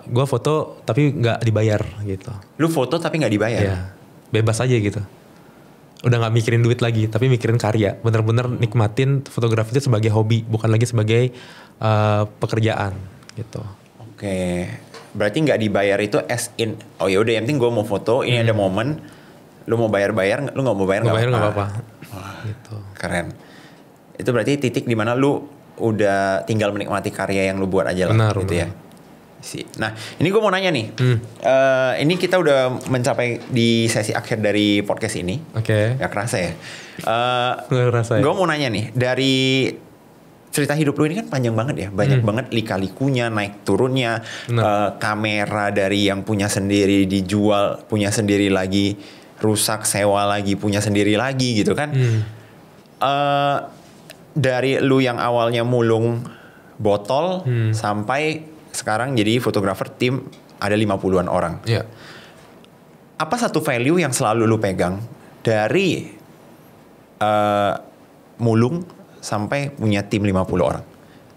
Speaker 1: gue foto tapi gak dibayar gitu.
Speaker 2: Lu foto tapi gak dibayar?
Speaker 1: Iya, bebas aja gitu. Udah gak mikirin duit lagi, tapi mikirin karya. Bener-bener nikmatin fotografi itu sebagai hobi, bukan lagi sebagai pekerjaan gitu.
Speaker 2: Oke, berarti nggak dibayar itu as in, oh ya udah yang penting gue mau foto, ini ada momen, lu mau bayar, lu nggak mau bayar nggak
Speaker 1: apa-apa.
Speaker 2: Wah,
Speaker 1: gitu.
Speaker 2: Keren. Itu berarti titik dimana lu udah tinggal menikmati karya yang lu buat aja lah, gitu ya. Nah, ini gue mau nanya nih, ini kita udah mencapai di sesi akhir dari podcast ini.
Speaker 1: Oke.
Speaker 2: Gak kerasa ya?
Speaker 1: Gak kerasa ya.
Speaker 2: Gue mau nanya nih, dari cerita hidup lu ini kan panjang banget ya, banyak banget lika-likunya, naik turunnya, kamera dari yang punya sendiri dijual, punya sendiri lagi, rusak, sewa lagi, punya sendiri lagi gitu kan. Dari lu yang awalnya mulung botol sampai sekarang jadi fotografer tim ada 50-an orang.
Speaker 1: Iya.
Speaker 2: Apa satu value yang selalu lu pegang dari mulung sampai punya tim 50 orang?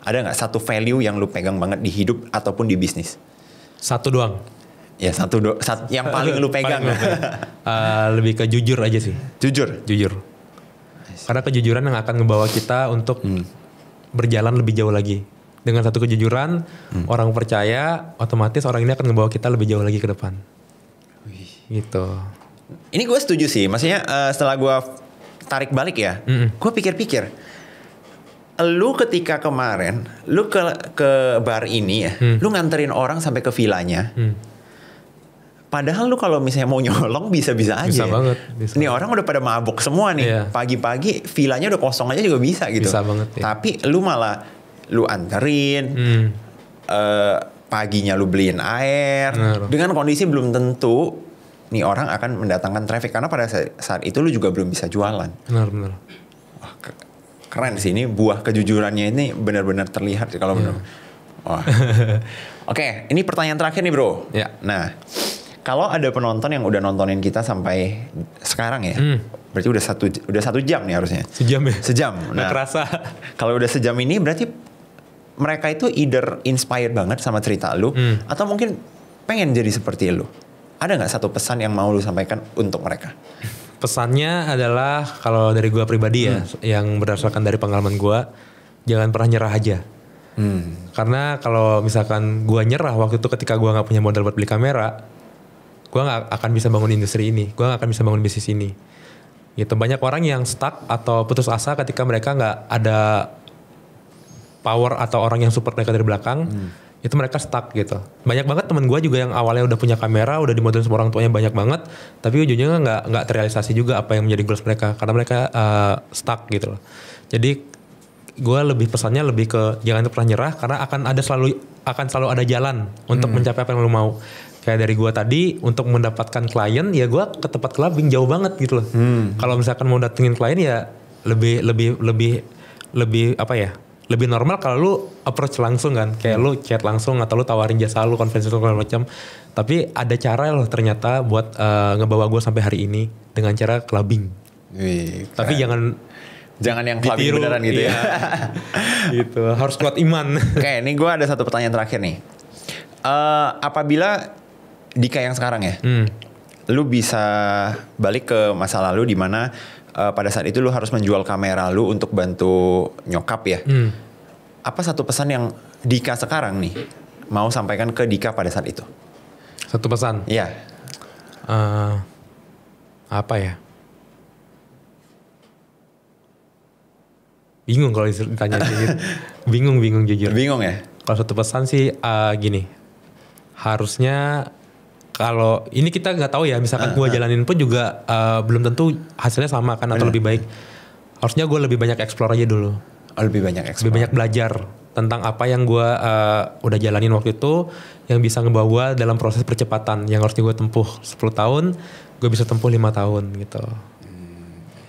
Speaker 2: Ada gak satu value yang lu pegang banget di hidup ataupun di bisnis?
Speaker 1: Satu doang.
Speaker 2: Ya yang paling lu pegang.
Speaker 1: Lebih ke jujur aja sih.
Speaker 2: Jujur?
Speaker 1: Jujur. Karena kejujuran yang akan ngebawa kita untuk berjalan lebih jauh lagi. Dengan satu kejujuran, orang percaya, otomatis orang ini akan ngebawa kita lebih jauh lagi ke depan. Gitu.
Speaker 2: Ini gue setuju sih. Maksudnya setelah gue tarik balik ya, gue pikir-pikir. Lu ketika kemarin, lu ke bar ini ya, lu nganterin orang sampai ke villanya. Padahal lu kalau misalnya mau nyolong bisa-bisa aja.
Speaker 1: Bisa banget.
Speaker 2: Nih orang udah pada mabuk semua nih.
Speaker 1: Iya.
Speaker 2: Pagi-pagi villanya udah kosong aja juga bisa gitu.
Speaker 1: Bisa banget ya.
Speaker 2: Tapi lu malah lu anterin, paginya lu beliin air. Dengan kondisi belum tentu nih orang akan mendatangkan traffic. Karena pada saat itu lu juga belum bisa jualan.
Speaker 1: Benar.
Speaker 2: Wah, keren sih, ini buah kejujurannya ini benar-benar terlihat kalau menurut. Wah. Oke, ini pertanyaan terakhir nih bro.
Speaker 1: Ya.
Speaker 2: Nah, kalau ada penonton yang udah nontonin kita sampai sekarang ya, berarti udah satu jam nih harusnya.
Speaker 1: Sejam ya?
Speaker 2: Sejam.
Speaker 1: Nggak kerasa.
Speaker 2: Kalau udah sejam ini berarti mereka itu either inspired banget sama cerita lu, atau mungkin pengen jadi seperti lu. Ada nggak satu pesan yang mau lu sampaikan untuk mereka?
Speaker 1: Pesannya adalah kalau dari gue pribadi ya, yang berdasarkan dari pengalaman gue, jangan pernah nyerah aja. Karena kalau misalkan gue nyerah waktu itu ketika gue nggak punya modal buat beli kamera, gue nggak akan bisa bangun industri ini, gue nggak akan bisa bangun bisnis ini. Gitu, banyak orang yang stuck atau putus asa ketika mereka nggak ada power atau orang yang support mereka dari belakang. Itu mereka stuck gitu. Banyak banget temen gue juga yang awalnya udah punya kamera, udah dimodalin sama orang tuanya banyak banget, tapi ujungnya nggak terrealisasi juga apa yang menjadi goals mereka karena mereka stuck gitu loh. Jadi gue pesannya lebih ke jangan pernah nyerah karena akan selalu ada jalan untuk mencapai apa yang lo mau. Kayak dari gue tadi untuk mendapatkan klien ya gue ke tempat clubbing jauh banget gitu loh. Kalau misalkan mau datengin klien ya lebih apa ya? Lebih normal kalau lu approach langsung kan, kayak lu chat langsung atau lu tawarin jasa lu, konvensi segala macam. Tapi ada cara loh ternyata buat ngebawa gue sampai hari ini dengan cara clubbing.
Speaker 2: Wih,
Speaker 1: tapi jangan
Speaker 2: yang clubbing beneran gitu ya.
Speaker 1: Gitu, harus kuat iman.
Speaker 2: Oke, ini gue ada satu pertanyaan terakhir nih. Apabila Dika yang sekarang ya, lu bisa balik ke masa lalu di mana pada saat itu lu harus menjual kamera lu untuk bantu nyokap ya. Apa satu pesan yang Dika sekarang nih mau sampaikan ke Dika pada saat itu?
Speaker 1: Satu pesan?
Speaker 2: Iya.
Speaker 1: Apa ya? Bingung kalau ditanya gitu. Bingung jujur.
Speaker 2: Bingung ya?
Speaker 1: Kalau satu pesan sih gini. Harusnya kalau ini kita nggak tahu ya, misalkan gue jalanin pun juga belum tentu hasilnya sama kan atau lebih baik. Harusnya gue lebih banyak explore aja dulu.
Speaker 2: Lebih banyak explore.
Speaker 1: Lebih banyak belajar tentang apa yang gue udah jalanin waktu itu, yang bisa ngebawa gue dalam proses percepatan yang harusnya gue tempuh 10 tahun, gue bisa tempuh 5 tahun gitu.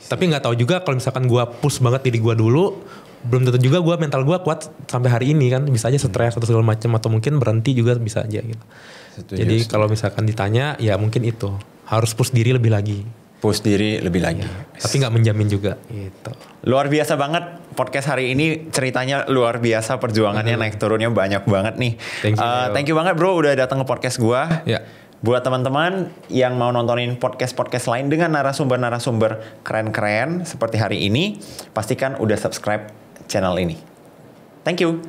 Speaker 1: Tapi nggak tahu juga kalau misalkan gue push banget diri gue dulu, belum tentu juga mental gue kuat sampai hari ini kan, bisa aja stres atau segala macam atau mungkin berhenti juga bisa aja gitu. Jadi kalau misalkan ditanya ya mungkin itu harus push diri lebih lagi.
Speaker 2: Push diri lebih lagi.
Speaker 1: Tapi nggak menjamin juga gitu.
Speaker 2: Luar biasa banget podcast hari ini, ceritanya luar biasa, perjuangannya naik turunnya banyak banget nih. Thank you banget bro udah datang ke podcast gua.
Speaker 1: Ya.
Speaker 2: Buat teman-teman yang mau nontonin podcast lain dengan narasumber keren-keren seperti hari ini, pastikan udah subscribe channel ini. Thank you.